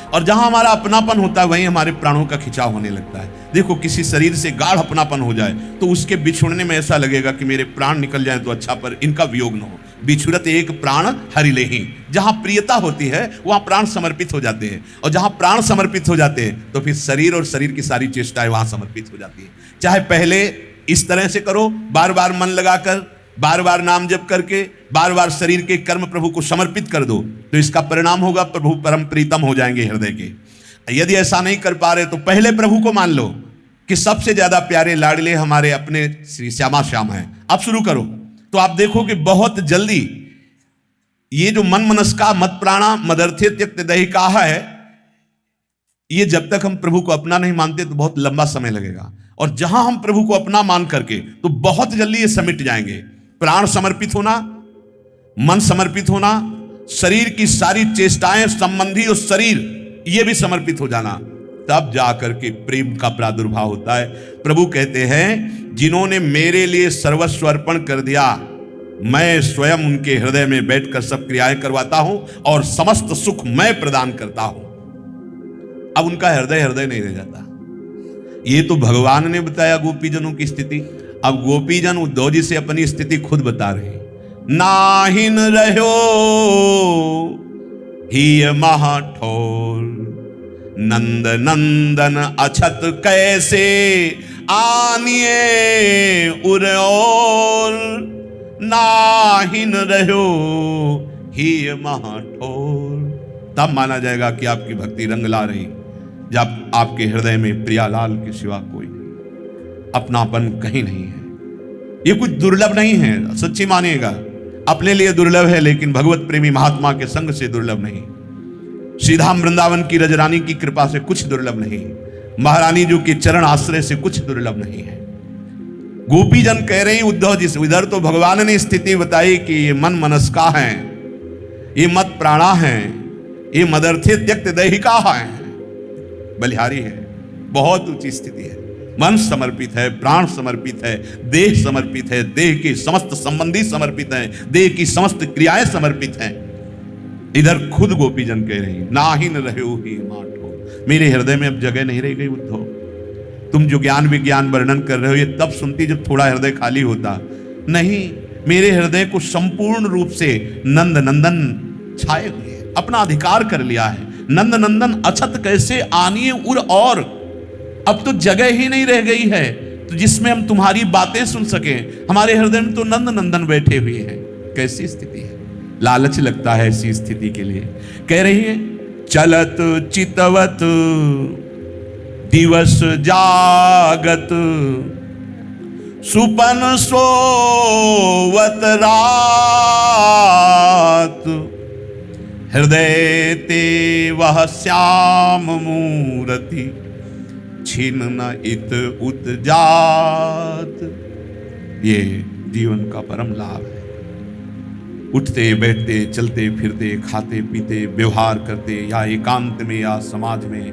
A: और जहां हमारा अपनापन होता है वहीं हमारे प्राणों का खिंचाव होने लगता है। देखो, किसी शरीर से गाढ़ अपनापन हो जाए तो उसके बिछुड़ने में ऐसा लगेगा कि मेरे प्राण निकल जाए तो अच्छा, पर इनका वियोग न हो। बिछुड़त एक प्राण हरि लेहि। जहां प्रियता होती है वहां प्राण समर्पित हो जाते हैं, और जहां प्राण समर्पित हो जाते हैं तो फिर शरीर और शरीर की सारी चेष्टाएं वहां समर्पित हो जाती है। चाहे पहले इस तरह से करो, बार बार मन लगाकर, बार बार नाम जप करके, बार बार शरीर के कर्म प्रभु को समर्पित कर दो, तो इसका परिणाम होगा प्रभु परम प्रीतम हो जाएंगे हृदय के। यदि ऐसा नहीं कर पा रहे तो पहले प्रभु को मान लो कि सबसे ज्यादा प्यारे लाडले हमारे अपने श्री श्यामा श्याम हैं। अब शुरू करो तो आप देखो कि बहुत जल्दी ये जो मन मनस्का मत प्राणा मदर्थे त्यक्त दैहिका है, ये जब तक हम प्रभु को अपना नहीं मानते तो बहुत लंबा समय लगेगा। और जहां हम प्रभु को अपना मान करके तो बहुत जल्दी ये समिट जाएंगे। प्राण समर्पित होना, मन समर्पित होना, शरीर की सारी चेष्टाएं, संबंधी और शरीर ये भी समर्पित हो जाना, तब जाकर के प्रेम का प्रादुर्भाव होता है। प्रभु कहते हैं, जिन्होंने मेरे लिए सर्वस्व अर्पण कर दिया, मैं स्वयं उनके हृदय में बैठकर सब क्रियाएं करवाता हूं और समस्त सुख मैं प्रदान करता हूं। अब उनका हृदय हृदय नहीं रह जाता। ये तो भगवान ने बताया गोपीजनों की स्थिति। अब गोपीजन उद्धव जी से अपनी स्थिति खुद बता रहे हैं। नाहिन रहो ही महाठोर, नंद नंदन अछत कैसे आनिए उर। नाहिन रहो ही महाठोर, तब माना जाएगा कि आपकी भक्ति रंग ला रही, जब आपके हृदय में प्रियालाल के सिवा कोई नहीं, अपनापन कहीं नहीं है। ये कुछ दुर्लभ नहीं है, सच्ची मानिएगा। अपने लिए दुर्लभ है, लेकिन भगवत प्रेमी महात्मा के संग से दुर्लभ नहीं। श्रीधाम वृंदावन की रजरानी की कृपा से कुछ दुर्लभ नहीं, महारानी जी के चरण आश्रय से कुछ दुर्लभ नहीं है। गोपीजन कह रहे हैं उद्धव जी से, इधर तो भगवान ने स्थिति बताई कि ये मन मनस्का है, ये मत प्राणा है, ये मदर्थे त्यक्त दैहिका है, बलिहारी है, बहुत ऊंची स्थिति है। मन समर्पित है, प्राण समर्पित है, देह समर्पित है, देह के समस्त संबंधी समर्पित हैं, देह की समस्त क्रियाएं समर्पित हैं। इधर खुद गोपीजन कह रही, नाहिन रहो ही माठो, मेरे हृदय में अब जगह नहीं रह गई उद्धव। तुम जो ज्ञान विज्ञान वर्णन कर रहे हो ये तब सुनती जब थोड़ा हृदय खाली होता। नहीं, मेरे हृदय को संपूर्ण रूप से नंद नंदन छाए हुए हैं, अपना अधिकार कर लिया है। नंद नंदन अछत कैसे आनिए उर, और अब तो जगह ही नहीं रह गई है तो जिसमें हम तुम्हारी बातें सुन सके। हमारे हृदय में तो नंद नंदन बैठे हुए हैं। कैसी स्थिति है, लालच लगता है ऐसी स्थिति के लिए। कह रही है, चलत चितवत दिवस जागत, सुपन सोवत रात, हृदय ते वह श्याम मूरति, छिन न इत उत जात। ये जीवन का परम लाभ है। उठते बैठते, चलते फिरते, खाते पीते, व्यवहार करते, या एकांत में या समाज में,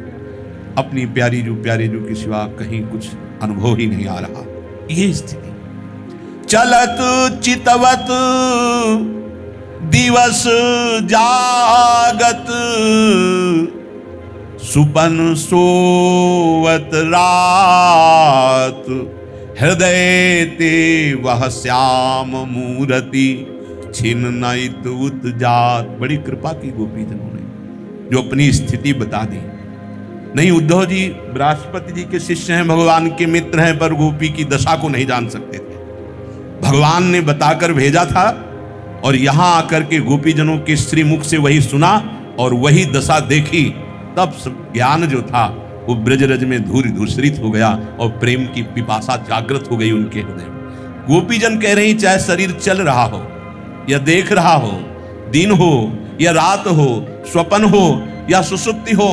A: अपनी प्यारी जो के सिवा कहीं कुछ अनुभव ही नहीं आ रहा। ये स्थिति। चलत चितवत दिवस जागत, सुपन सोवत रात, हृदय ते वह श्याम मूरति, छिन नैत उत जात। बड़ी कृपा की गोपीजनों ने जो अपनी स्थिति बता दी। नहीं, उद्धव जी बृहस्पति जी के शिष्य हैं, भगवान के मित्र हैं, पर गोपी की दशा को नहीं जान सकते थे। भगवान ने बताकर भेजा था और यहां आकर के गोपीजनों के श्रीमुख से वही सुना और वही दशा देखी। तब ज्ञान जो था वो ब्रजरज में धूरित हो गया और प्रेम की पिपासा जागृत हो गई उनके हृदय में। गोपीजन कह रही, चाहे शरीर चल रहा हो या देख रहा हो, दिन हो या रात हो, स्वप्न हो या सुसुप्ति हो,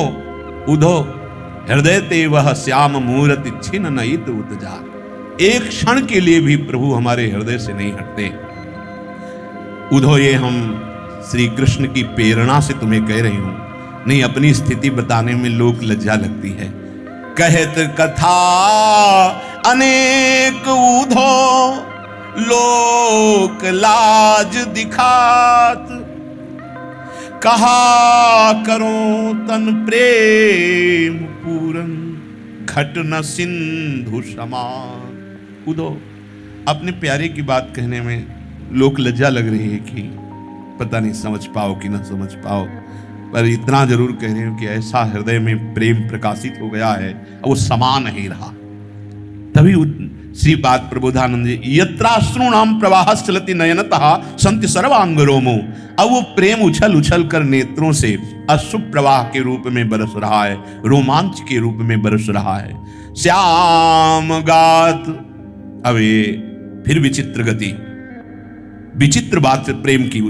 A: उद्धव हृदय ते वह श्याम मूर्ति, छिन नहित उत जात। एक क्षण के लिए भी प्रभु हमारे हृदय से नहीं हटते। उद्धव, ये हम श्री कृष्ण की प्रेरणा से तुम्हें कह रही हूं। नहीं, अपनी स्थिति बताने में लोक लज्जा लगती है। कहत कथा अनेक ऊधो, लोक लाज दिखात, कहा करो तन प्रेम पूरन, घट न सिंधु समान। ऊधो, अपने प्यारे की बात कहने में लोक लज्जा लग रही है कि पता नहीं समझ पाओ कि ना समझ पाओ, पर इतना जरूर कह रहे हो कि ऐसा हृदय में प्रेम प्रकाशित हो गया है, वो समा नहीं रहा। तभी श्रीपाद प्रबोधानंद जी, यत्राश्रूणाम प्रवाह चलति नयनतः संति सर्वांग रोमो। अब वो प्रेम उछल उछल कर नेत्रों से अश्रु प्रवाह के रूप में बरस रहा है, रोमांच के रूप में बरस रहा है। श्याम गात, अब ये फिर विचित्र गति, विचित्र बात प्रेम की।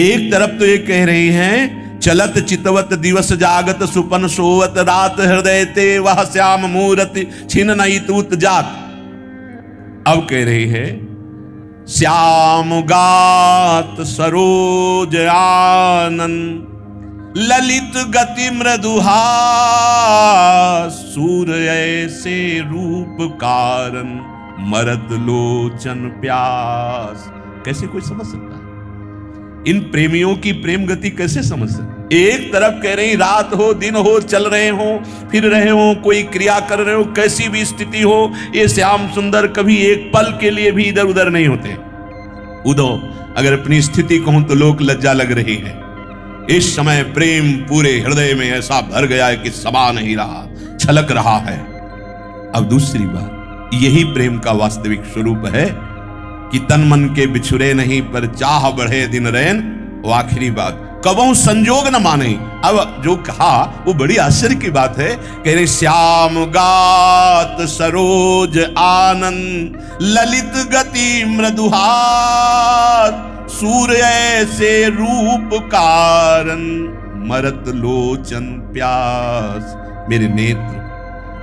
A: एक तरफ तो ये कह रही हैं, चलत चितवत दिवस जागत सुपन सोवत, रात हृदय ते वह श्याम मूरति छिन नहीं तूत जात। अब कह रही है, श्याम गात सरोज आनंद, ललित गति मृदुहा, सूर्य से रूप कारण, मरद लोचन प्यास। कैसे कोई समझ सकता है इन प्रेमियों की प्रेम गति? कैसे समझ सकते? एक तरफ कह रही रात हो दिन हो, चल रहे हो फिर रहे हो, कोई क्रिया कर रहे हो, कैसी भी स्थिति हो, ये श्याम सुंदर कभी एक पल के लिए भी इधर उधर नहीं होते। उदो, अगर अपनी स्थिति कहूं तो लोक लज्जा लग रही है। इस समय प्रेम पूरे हृदय में ऐसा भर गया है कि समा नहीं रहा, छलक रहा है। अब दूसरी बात, यही प्रेम का वास्तविक स्वरूप है कि तन मन के बिछुरे नहीं, पर चाह बढ़े दिन रैन। वो आखिरी बात, कबहू संजोग न माने। अब जो कहा वो बड़ी आश्चर्य की बात है। कह रहे श्याम गात सरोज आनंद, ललित गति मृदुहार, सूर्य से रूप कारण, मरत लोचन प्यास। मेरे नेत्र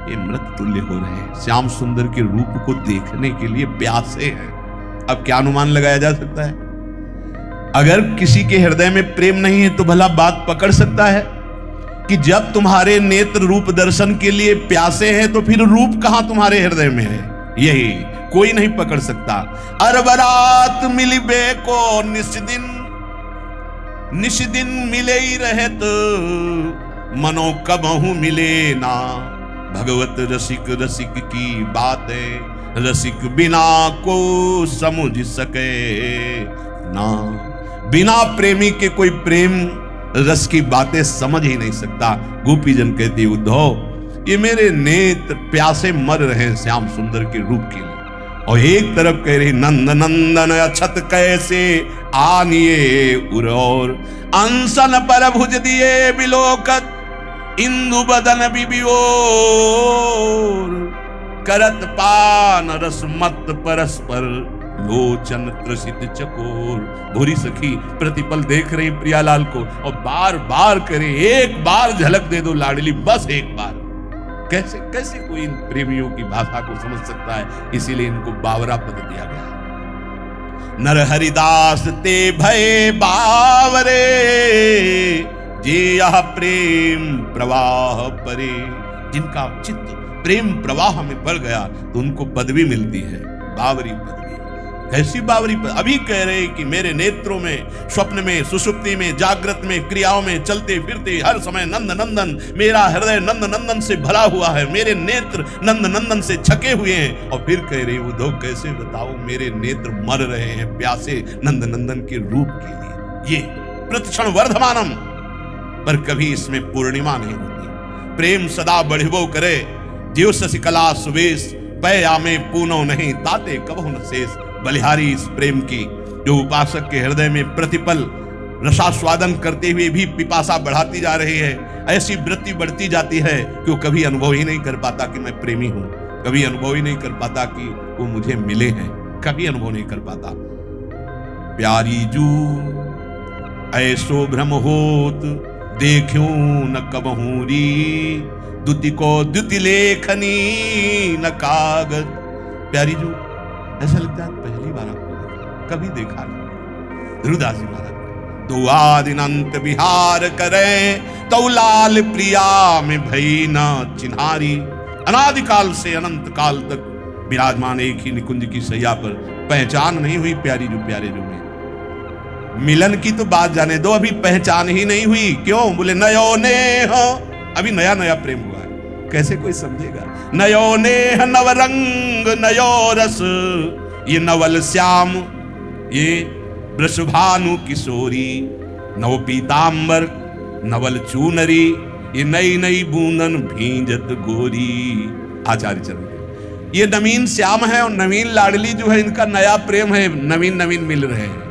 A: ये मृत तुल्य हो रहे हैं, श्याम सुंदर के रूप को देखने के लिए प्यासे हैं। अब क्या अनुमान लगाया जा सकता है? अगर किसी के हृदय में प्रेम नहीं है तो भला बात पकड़ सकता है कि जब तुम्हारे नेत्र रूप दर्शन के लिए प्यासे हैं तो फिर रूप कहां तुम्हारे हृदय में है? यही कोई नहीं पकड़ सकता। अरबरात मिलिबे को निश दिन मिले ही रहे तो, मनो कबहू मिले ना। भगवत रसिक रसिक की बातें, रसिक बिना को समझ सके ना। बिना प्रेमी के कोई प्रेम रस की बातें समझ ही नहीं सकता। गोपीजन कहती, उद्धव ये मेरे नेत्र प्यासे मर रहे हैं श्याम सुंदर के रूप के लिए। और एक तरफ कह रही, नंद नंदन अछत कैसे आनिए उरौर, अंसन पर भुज दिए बिलोकत, इंदु बदन बिबियोर, करत पान रस मत परस्पर, लोचन त्रसित चकोर। भूरी सखी प्रतिपल देख रही प्रियालाल को और बार बार करे, एक बार झलक दे दो लाडली, बस एक बार। कैसे कैसे कोई इन प्रेमियों की भाषा को समझ सकता है? इसीलिए इनको बावरा पद दिया गया। नर हरिदास ते भय बावरे, जे यह प्रेम प्रवाह परे। जिनका चित्त प्रेम प्रवाह में बढ़ गया तो उनको पदवी मिलती है, बावरी पदवी। कैसी बावरी पदवी? अभी कह रहे कि मेरे नेत्रों में, स्वप्न में, सुषुप्ति में, जागृत में, क्रियाओं में, चलते फिरते हर समय नंद नंदन, मेरा हृदय नंद नंदन से भरा हुआ है, मेरे नेत्र नंद नंदन से छके हुए हैं। और फिर कह रही, उद्धव कैसे बताऊं, मेरे नेत्र मर रहे हैं प्यासे नंद नंदन के रूप के लिए। ये प्रतिक्षण वर्धमानम, पर कभी इसमें पूर्णिमा नहीं होती। प्रेम सदा बढ़िबो करे, जीव शशिकला सुवेश, पै आमे पूनो नहीं, ताते कबहु न शेष। बलिहारी इस प्रेम की जो उपासक के हृदय में प्रतिपल रसास्वादन करते हुए भी पिपासा बढ़ाती जा रही है, ऐसी वृत्ति बढ़ती जाती है कि वो कभी अनुभव ही नहीं कर पाता कि मैं प्रेमी हूं, कभी अनुभव ही नहीं कर पाता कि वो मुझे मिले हैं, कभी अनुभव नहीं कर पाता। प्यारी जू ऐसो भ्रम होत, देखूं न कबहू री, द्युति को द्युति लेखनी न कागज। प्यारी जू, ऐसा लगता है पहली बार आपको देखा, कभी देखा नहीं। ध्रुवदास जी महाराज तो आदिनंत विहार करे, तो लाल प्रिया में भई न चिन्हारी। अनादिकाल से अनंत काल तक विराजमान एक ही निकुंज की सैया पर पहचान नहीं हुई प्यारी जो प्यारे जो में। मिलन की तो बात जाने दो, अभी पहचान ही नहीं हुई। क्यों? बोले नयो नेह, अभी नया नया प्रेम हुआ है, कैसे कोई समझेगा। नयो नेह नवरंग नयो रस, ये नवल श्याम ये वृषभानु किशोरी, नव पीतांबर नवल चूनरी, ये नई नई बूंदन भींजत गोरी। आचार्य चरण ये नवीन श्याम है और नवीन लाडली जो है, इनका नया प्रेम है, नवीन नवीन मिल रहे हैं।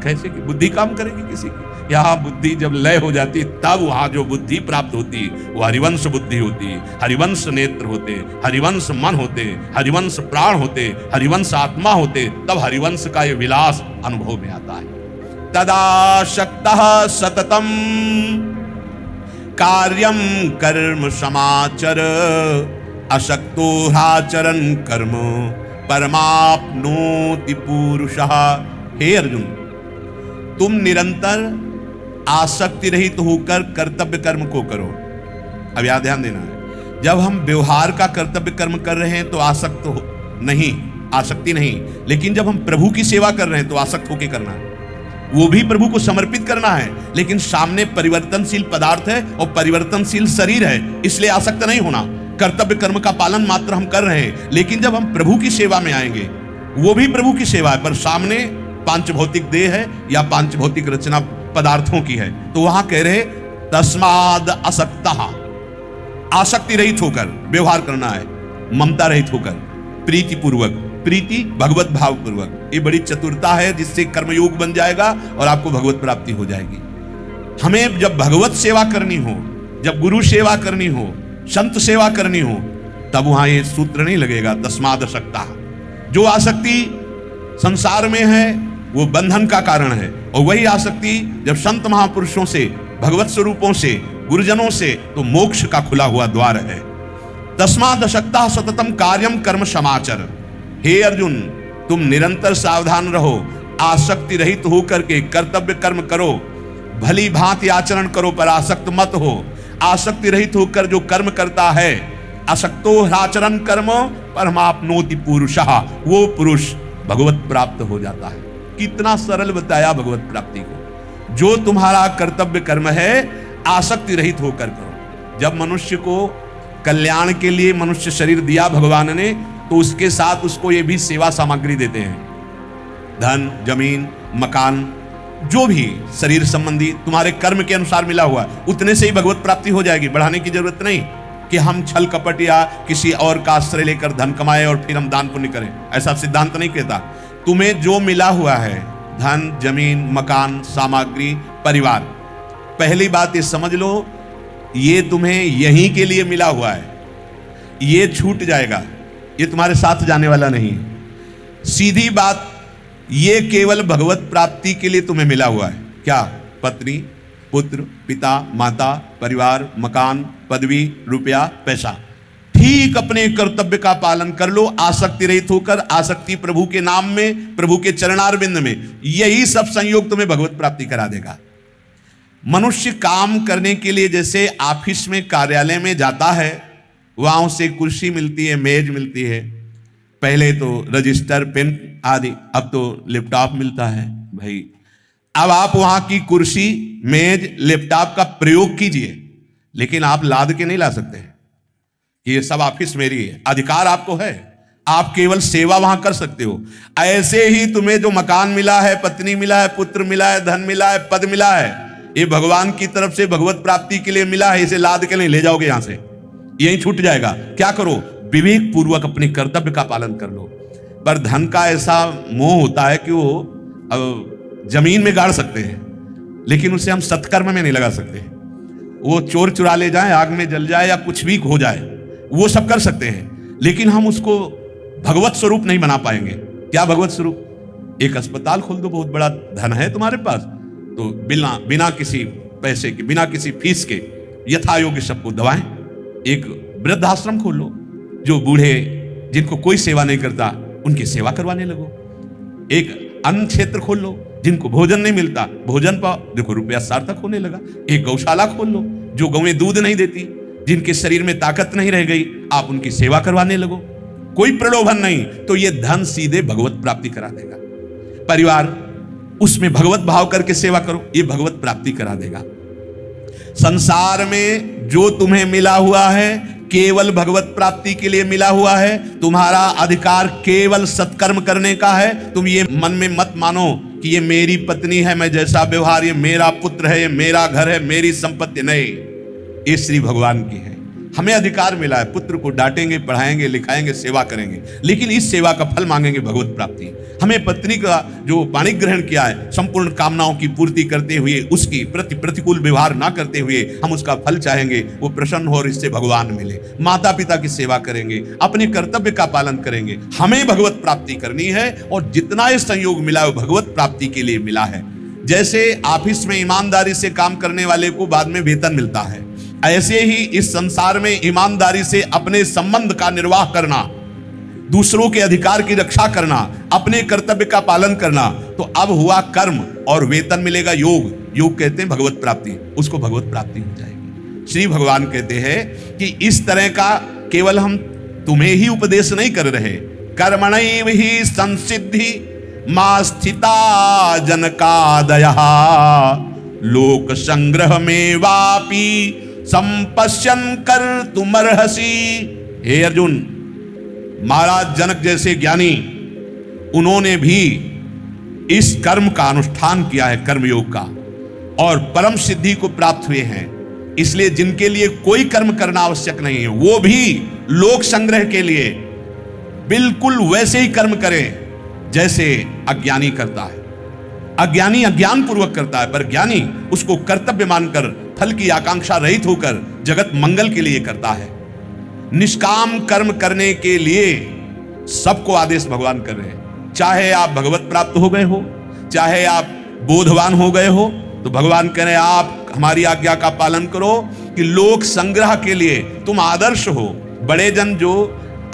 A: कैसे की बुद्धि काम करेगी किसी की? यहाँ बुद्धि जब लय हो जाती तब वहां जो बुद्धि प्राप्त होती वो हरिवंश बुद्धि होती, हरिवंश नेत्र होते, हरिवंश मन होते, हरिवंश प्राण होते, हरिवंश आत्मा होते, तब हरिवंश का ये विलास अनुभव में आता है। तदाशक्तः सततम कार्यम कर्म समाचर, अशक्तो हाचरन कर्म परमाप्नोति पुरुषः। हे अर्जुन, तुम निरंतर आसक्ति रहित होकर कर्तव्य कर्म को करो। अब याद ध्यान देना है, जब हम व्यवहार का कर्तव्य कर्म कर रहे हैं तो आसक्त हो नहीं, आसक्ति नहीं, लेकिन जब हम प्रभु की सेवा कर रहे हैं तो आसक्त होकर करना है, वो भी प्रभु को समर्पित करना है। लेकिन सामने परिवर्तनशील पदार्थ है और परिवर्तनशील शरीर है, इसलिए आसक्त नहीं होना। कर्तव्य कर्म का पालन मात्र हम कर रहे हैं, लेकिन जब हम प्रभु की सेवा में आएंगे, वो भी प्रभु की सेवा है, पर सामने पांच भौतिक देह है या पांच भौतिक रचना पदार्थों की है, तो वहां कह रहे तस्माद असक्तः, आसक्ति रहित होकर व्यवहार करना है, ममता रहित होकर, प्रीति पूर्वक, प्रीति भगवत भाव पूर्वक। ये बड़ी चतुरता है जिससे कर्मयोग बन जाएगा और आपको भगवत प्राप्ति हो जाएगी। हमें जब भगवत सेवा करनी हो, जब गुरु सेवा करनी हो, संत सेवा करनी हो, तब वहां ये सूत्र नहीं लगेगा तस्माद असक्तः। जो आसक्ति संसार में है वो बंधन का कारण है, और वही आसक्ति जब संत महापुरुषों से, भगवत स्वरूपों से, गुरुजनों से, तो मोक्ष का खुला हुआ द्वार है। तस्माद असक्तः सततम कार्यम कर्म समाचर। हे अर्जुन, तुम निरंतर सावधान रहो, आसक्ति रहित होकर के कर्तव्य कर्म करो, भली भांति आचरण करो, पर आसक्त मत हो। आसक्ति रहित होकर जो कर्म करता है, असक्तो आचरण कर्म परमाप्नोति पुरुषः, वो पुरुष भगवत प्राप्त हो जाता है। कितना सरल बताया भगवत प्राप्ति को। जो तुम्हारा कर्तव्य कर्म है आसक्ति रहित होकर करो। जब मनुष्य को कल्याण के लिए मनुष्य शरीर दिया भगवान ने, तो उसके साथ उसको ये भी सेवा सामग्री देते हैं, धन, जमीन, मकान, जो भी शरीर संबंधी तुम्हारे कर्म के अनुसार मिला हुआ, उतने से ही भगवत प्राप्ति हो जाएगी। बढ़ाने की जरूरत नहीं कि हम छल कपट या किसी और का आश्रय लेकर धन कमाए और फिर हम दान पुण्य करें, ऐसा सिद्धांत नहीं कहता। तुम्हें जो मिला हुआ है, धन, जमीन, मकान, सामग्री, परिवार, पहली बात ये समझ लो, ये तुम्हें यहीं के लिए मिला हुआ है, ये छूट जाएगा, ये तुम्हारे साथ जाने वाला नहीं है। सीधी बात, ये केवल भगवत प्राप्ति के लिए तुम्हें मिला हुआ है। क्या? पत्नी, पुत्र, पिता, माता, परिवार, मकान, पदवी, रुपया, पैसा। ठीक अपने कर्तव्य का पालन कर लो, आसक्ति रहित होकर, आसक्ति प्रभु के नाम में, प्रभु के चरणारविंद में, यही सब संयोग तुम्हें भगवत प्राप्ति करा देगा। मनुष्य काम करने के लिए जैसे ऑफिस में, कार्यालय में जाता है, वहां उसे कुर्सी मिलती है, मेज मिलती है, पहले तो रजिस्टर, पेन आदि, अब तो लैपटॉप मिलता है। भाई अब आप वहां की कुर्सी, मेज, लैपटॉप का प्रयोग कीजिए, लेकिन आप लाद के नहीं ला सकते। ये सब ऑफिस मेरी है, अधिकार आपको है, आप केवल सेवा वहां कर सकते हो। ऐसे ही तुम्हें जो मकान मिला है, पत्नी मिला है, पुत्र मिला है, धन मिला है, पद मिला है, ये भगवान की तरफ से भगवत प्राप्ति के लिए मिला है। इसे लाद के नहीं ले जाओगे यहां से, यही छूट जाएगा। क्या करो? विवेक पूर्वक अपने कर्तव्य का पालन कर लो। पर धन का ऐसा मोह होता है कि वो जमीन में गाड़ सकते हैं, लेकिन उसे हम सत्कर्म में नहीं लगा सकते। वो चोर चुरा ले जाए, आग में जल जाए या कुछ भी हो जाए, वो सब कर सकते हैं, लेकिन हम उसको भगवत स्वरूप नहीं बना पाएंगे। क्या भगवत स्वरूप? एक अस्पताल खोल दो, बहुत बड़ा धन है तुम्हारे पास, तो बिना किसी पैसे के, बिना किसी फीस के यथा योग्य सबको दवाएं। एक वृद्धाश्रम खोल लो, जो बूढ़े जिनको कोई सेवा नहीं करता उनकी सेवा करवाने लगो। एक अन्न क्षेत्र खोल लो, जिनको भोजन नहीं मिलता भोजन पाओ, देखो रुपया सार्थक होने लगा। एक गौशाला खोल लो, जो गौएं दूध नहीं देती, जिनके शरीर में ताकत नहीं रह गई, आप उनकी सेवा करवाने लगो, कोई प्रलोभन नहीं, तो ये धन सीधे भगवत प्राप्ति करा देगा। परिवार उसमें भगवत भाव करके सेवा करो, ये भगवत प्राप्ति करा देगा। संसार में जो तुम्हें मिला हुआ है केवल भगवत प्राप्ति के लिए मिला हुआ है। तुम्हारा अधिकार केवल सत्कर्म करने का है। तुम ये मन में मत मानो कि ये मेरी पत्नी है, मैं जैसा व्यवहार, ये मेरा पुत्र है, ये मेरा घर है, मेरी संपत्ति, नहीं, ये श्री भगवान की है। हमें अधिकार मिला है, पुत्र को डांटेंगे, पढ़ाएंगे, लिखाएंगे, सेवा करेंगे, लेकिन इस सेवा का फल मांगेंगे भगवत प्राप्ति। हमें पत्नी का जो पाणी ग्रहण किया है, संपूर्ण कामनाओं की पूर्ति करते हुए, उसकी प्रति प्रतिकूल व्यवहार ना करते हुए हम उसका फल चाहेंगे, वो प्रसन्न हो और इससे भगवान मिले। माता पिता की सेवा करेंगे, अपने कर्तव्य का पालन करेंगे। हमें भगवत प्राप्ति करनी है और जितना ये संयोग मिला है वो भगवत प्राप्ति के लिए मिला है। जैसे ऑफिस में ईमानदारी से काम करने वाले को बाद में वेतन मिलता है, ऐसे ही इस संसार में ईमानदारी से अपने संबंध का निर्वाह करना, दूसरों के अधिकार की रक्षा करना, अपने कर्तव्य का पालन करना, तो अब हुआ कर्म और वेतन मिलेगा योग। योग कहते हैं भगवत प्राप्ति, उसको भगवत प्राप्ति हो जाएगी। श्री भगवान कहते हैं कि इस तरह का केवल हम तुम्हें ही उपदेश नहीं कर रहे, कर्मणैव ही संसिद्धि मा स्थिता जनकादयः लोक संग्रह में वापी संपश्यन कर तुमर्हसी। हे अर्जुन, महाराज जनक जैसे ज्ञानी, उन्होंने भी इस कर्म का अनुष्ठान किया है, कर्मयोग का, और परम सिद्धि को प्राप्त हुए हैं। इसलिए जिनके लिए कोई कर्म करना आवश्यक नहीं है, वो भी लोक संग्रह के लिए बिल्कुल वैसे ही कर्म करें जैसे अज्ञानी करता है। अज्ञानी अज्ञान पूर्वक करता है, पर ज्ञानी उसको कर्तव्य मानकर फल की आकांक्षा रहित होकर जगत मंगल के लिए करता है। निष्काम कर्म करने के लिए सबको आदेश भगवान कर रहे हैं। चाहे आप भगवत प्राप्त हो गए हो, चाहे आप बोधवान हो गए हो, तो भगवान कह रहे हैं आप हमारी आज्ञा का पालन करो कि लोक संग्रह के लिए तुम आदर्श हो। बड़े जन जो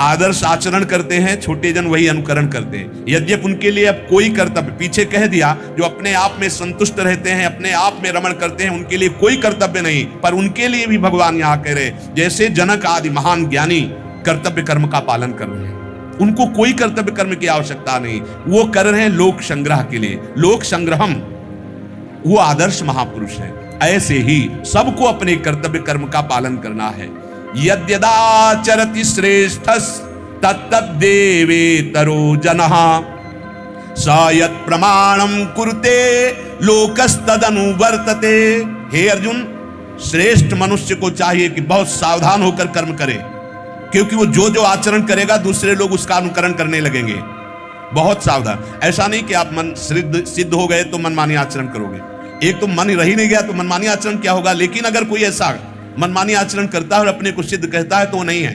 A: आदर्श आचरण करते हैं, छोटे जन वही अनुकरण करते हैं। यद्यपि उनके लिए अब कोई कर्तव्य, पीछे कह दिया, जो अपने आप में संतुष्ट रहते हैं, अपने आप में रमण करते हैं, उनके लिए कोई कर्तव्य नहीं, पर उनके लिए भी भगवान यहाँ कह रहे जैसे जनक आदि महान ज्ञानी कर्तव्य कर्म का पालन कर रहे हैं, उनको कोई कर्तव्य कर्म की आवश्यकता नहीं, वो कर रहे हैं लोक संग्रह के लिए। लोक संग्रहम, वो आदर्श महापुरुष है। ऐसे ही सबको अपने कर्तव्य कर्म का पालन करना है। यद्यदाचरति श्रेष्ठस् तत्तद्देवेतरो जनः स यत् प्रमाणं कुरुते लोकस्तदनुवर्तते। हे अर्जुन, श्रेष्ठ मनुष्य को चाहिए कि बहुत सावधान होकर कर्म करे, क्योंकि वो जो जो आचरण करेगा दूसरे लोग उसका अनुकरण करने लगेंगे। बहुत सावधान। ऐसा नहीं कि आप मन सिद्ध हो गए तो मनमानी आचरण करोगे। एक तो मन रही नहीं गया तो मनमानी आचरण क्या होगा। लेकिन अगर कोई ऐसा मनमानी आचरण करता है और अपने को सिद्ध कहता है तो वो नहीं है,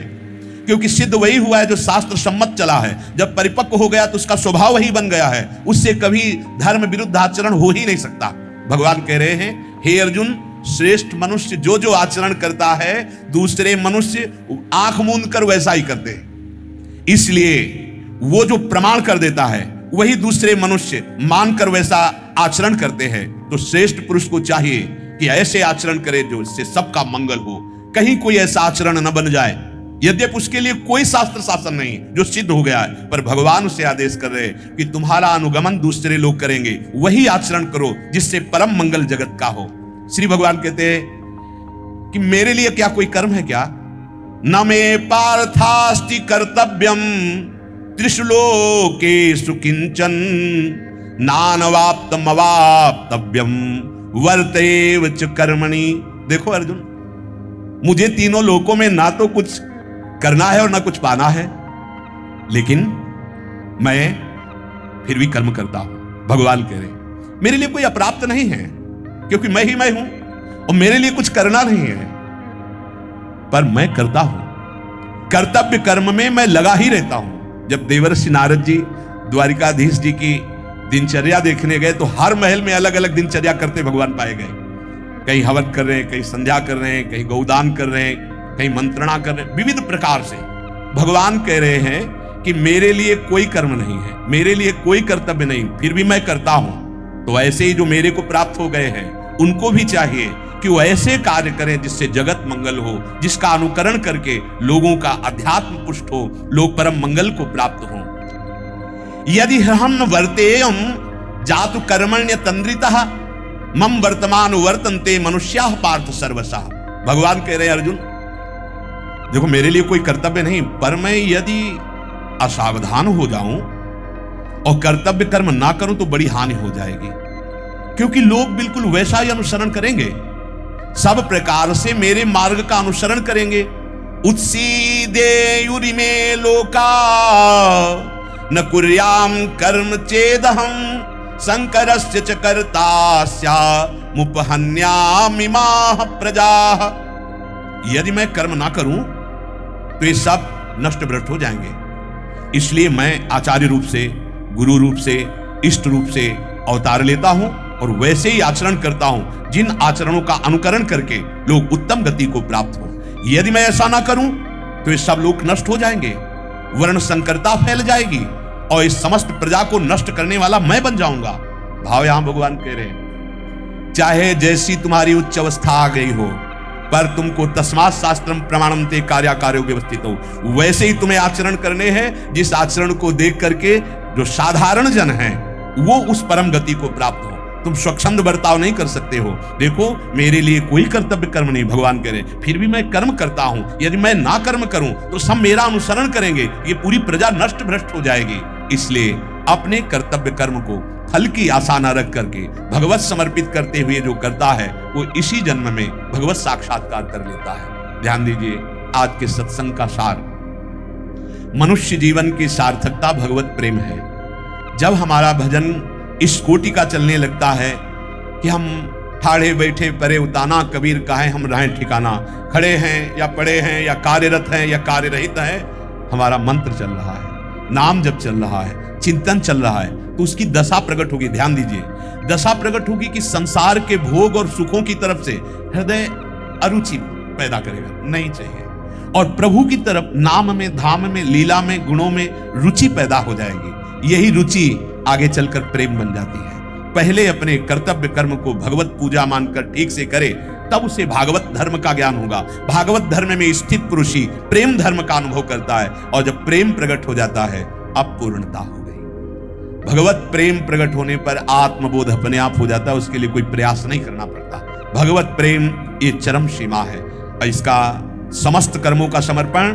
A: क्योंकि सिद्ध वही हुआ है जो शास्त्र सम्मत चला है। जब परिपक्व हो गया तो उसका स्वभाव वही बन गया है, उससे कभी धर्म विरुद्ध आचरण हो ही नहीं सकता। भगवान कह रहे हैं, हे अर्जुन, श्रेष्ठ मनुष्य जो जो आचरण करता है दूसरे मनुष्य आंख मूंद कर वैसा ही करते हैं। इसलिए वो जो प्रमाण कर देता है वही दूसरे मनुष्य मानकर वैसा आचरण करते हैं। तो श्रेष्ठ पुरुष को चाहिए कि ऐसे आचरण करे जो इससे सबका मंगल हो, कहीं कोई ऐसा आचरण न बन जाए। यद्यपि उसके लिए कोई शास्त्र शासन नहीं जो सिद्ध हो गया है, पर भगवान उसे आदेश कर रहे हैं कि तुम्हारा अनुगमन दूसरे लोग करेंगे, वही आचरण करो जिससे परम मंगल जगत का हो। श्री भगवान कहते हैं कि मेरे लिए क्या कोई कर्म है क्या? न मे पार्थास्ति कर्तव्यम त्रिशुलोकेषु किंचन नानवाप्तम अवाप्तव्यम वर्तेव च कर्मणि। देखो अर्जुन, मुझे तीनों लोकों में ना तो कुछ करना है और ना कुछ पाना है, लेकिन मैं फिर भी कर्म करता हूं। भगवान कह रहे मेरे लिए कोई अप्राप्त नहीं है, क्योंकि मैं ही मैं हूं और मेरे लिए कुछ करना नहीं है, पर मैं करता हूं। कर्तव्य कर्म में मैं लगा ही रहता हूं। जब देवर्षि नारद जी द्वारिकाधीश जी की दिनचर्या देखने गए तो हर महल में अलग अलग दिनचर्या करते भगवान पाए गए। कहीं हवन कर रहे हैं, कहीं संध्या कर रहे हैं, कहीं गौदान कर रहे हैं, कहीं मंत्रणा कर रहे हैं, विविध प्रकार से। भगवान कह रहे हैं कि मेरे लिए कोई कर्म नहीं है, मेरे लिए कोई कर्तव्य नहीं, फिर भी मैं करता हूं, तो ऐसे ही जो मेरे को प्राप्त हो गए हैं उनको भी चाहिए कि वो ऐसे कार्य करें जिससे जगत मंगल हो, जिसका अनुकरण करके लोगों का अध्यात्म पुष्ट हो, लोग परम मंगल को प्राप्त हो। यदि हम वर्तेयम जातु कर्मण्य तंद्रितः मम वर्तमान वर्तन्ते मनुष्याः पार्थ सर्वशः। भगवान कह रहे हैं अर्जुन देखो मेरे लिए कोई कर्तव्य नहीं, पर मैं यदि असावधान हो जाऊं और कर्तव्य कर्म ना करूं तो बड़ी हानि हो जाएगी, क्योंकि लोग बिल्कुल वैसा ही अनुसरण करेंगे, सब प्रकार से मेरे मार्ग का अनुसरण करेंगे। उत्सीदेयुरिमे लोका न कुर्याम कर्म चेदहम शंकरस्य च कर्तास्या मुपहन्यामिमाः प्रजाः। यदि मैं कर्म ना करूं तो ये सब नष्ट भ्रष्ट हो जाएंगे, इसलिए मैं आचार्य रूप से, गुरु रूप से, इष्ट रूप से अवतार लेता हूं और वैसे ही आचरण करता हूं जिन आचरणों का अनुकरण करके लोग उत्तम गति को प्राप्त हो। यदि मैं ऐसा ना करूं तो ये सब लोग नष्ट हो जाएंगे, वर्ण संकरता फैल जाएगी और इस समस्त प्रजा को नष्ट करने वाला मैं बन जाऊंगा। भाव यहां भगवान कह रहे हैं चाहे जैसी तुम्हारी उच्च अवस्था आ गई हो, पर तुमको तस्मात् शास्त्रम प्रमाणम ते कार्याकार्यो व्यवस्थित हो, वैसे ही तुम्हें आचरण करने हैं जिस आचरण को देख करके जो साधारण जन हैं वो उस परम गति को प्राप्त हो। तुम स्वच्छंद बर्ताव नहीं कर सकते हो। देखो मेरे लिए कोई कर्तव्य कर्म नहीं, भगवान कह रहे, फिर भी मैं कर्म करता हूं। यदि मैं ना कर्म करूं तो सब मेरा अनुसरण करेंगे, ये पूरी प्रजा नष्ट भ्रष्ट हो जाएगी। इसलिए अपने कर्तव्य कर्म को फल की आशा न रख करके भगवत समर्पित करते हुए जो करता है वो इसी जन्म में भगवत साक्षात्कार कर लेता है। ध्यान दीजिए, आज के सत्संग का सार, मनुष्य जीवन की सार्थकता भगवत प्रेम है। जब हमारा भजन इस कोटि का चलने लगता है कि हम ठाड़े बैठे परे उताना, कबीर काहे हम रहें ठिकाना, खड़े हैं या पड़े हैं या कार्यरत हैं या कार्यरहित हैं, हमारा मंत्र चल रहा है, नाम जब चल रहा है, चिंतन चल रहा है, तो उसकी दशा प्रकट होगी। ध्यान दीजिए, दशा प्रकट होगी कि संसार के भोग और सुखों की तरफ से हृदय अरुचि पैदा करेगा, नहीं चाहिए, और प्रभु की तरफ नाम में, धाम में, लीला में, गुणों में रुचि पैदा हो जाएगी। यही रुचि आगे चलकर प्रेम बन जाती है। पहले अपने कर्तव्य कर्म को भगवत पूजा मानकर ठीक से करे, तब उसे भागवत धर्म का ज्ञान होगा। भागवत धर्म में स्थित पुरुष ही प्रेम धर्म का अनुभव करता है, और जब प्रेम प्रकट हो जाता है अब पूर्णता हो गई। भगवत प्रेम प्रकट होने पर आत्मबोध अपने आप हो जाता है, उसके लिए कोई प्रयास नहीं करना पड़ता। भगवत प्रेम ये चरम सीमा है, और इसका समस्त कर्मों का समर्पण,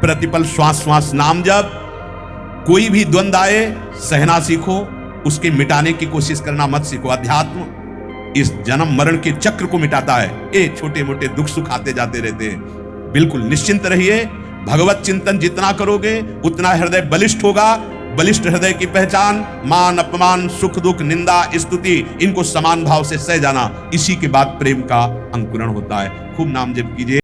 A: प्रतिपल श्वास श्वास नाम जप, कोई भी द्वंद्व आए सहना सीखो, उसके मिटाने की कोशिश करना मत सीखो। अध्यात्म इस जन्म मरण के चक्र को मिटाता है। ये छोटे मोटे दुख सुख आते जाते रहते हैं, बिल्कुल निश्चिंत रहिए। भगवत चिंतन जितना करोगे उतना हृदय बलिष्ठ होगा। बलिष्ठ हृदय की पहचान मान अपमान, सुख दुख, निंदा स्तुति, इनको समान भाव से सह जाना, इसी के बाद प्रेम का अंकुरण होता है। खूब नाम जप कीजिए।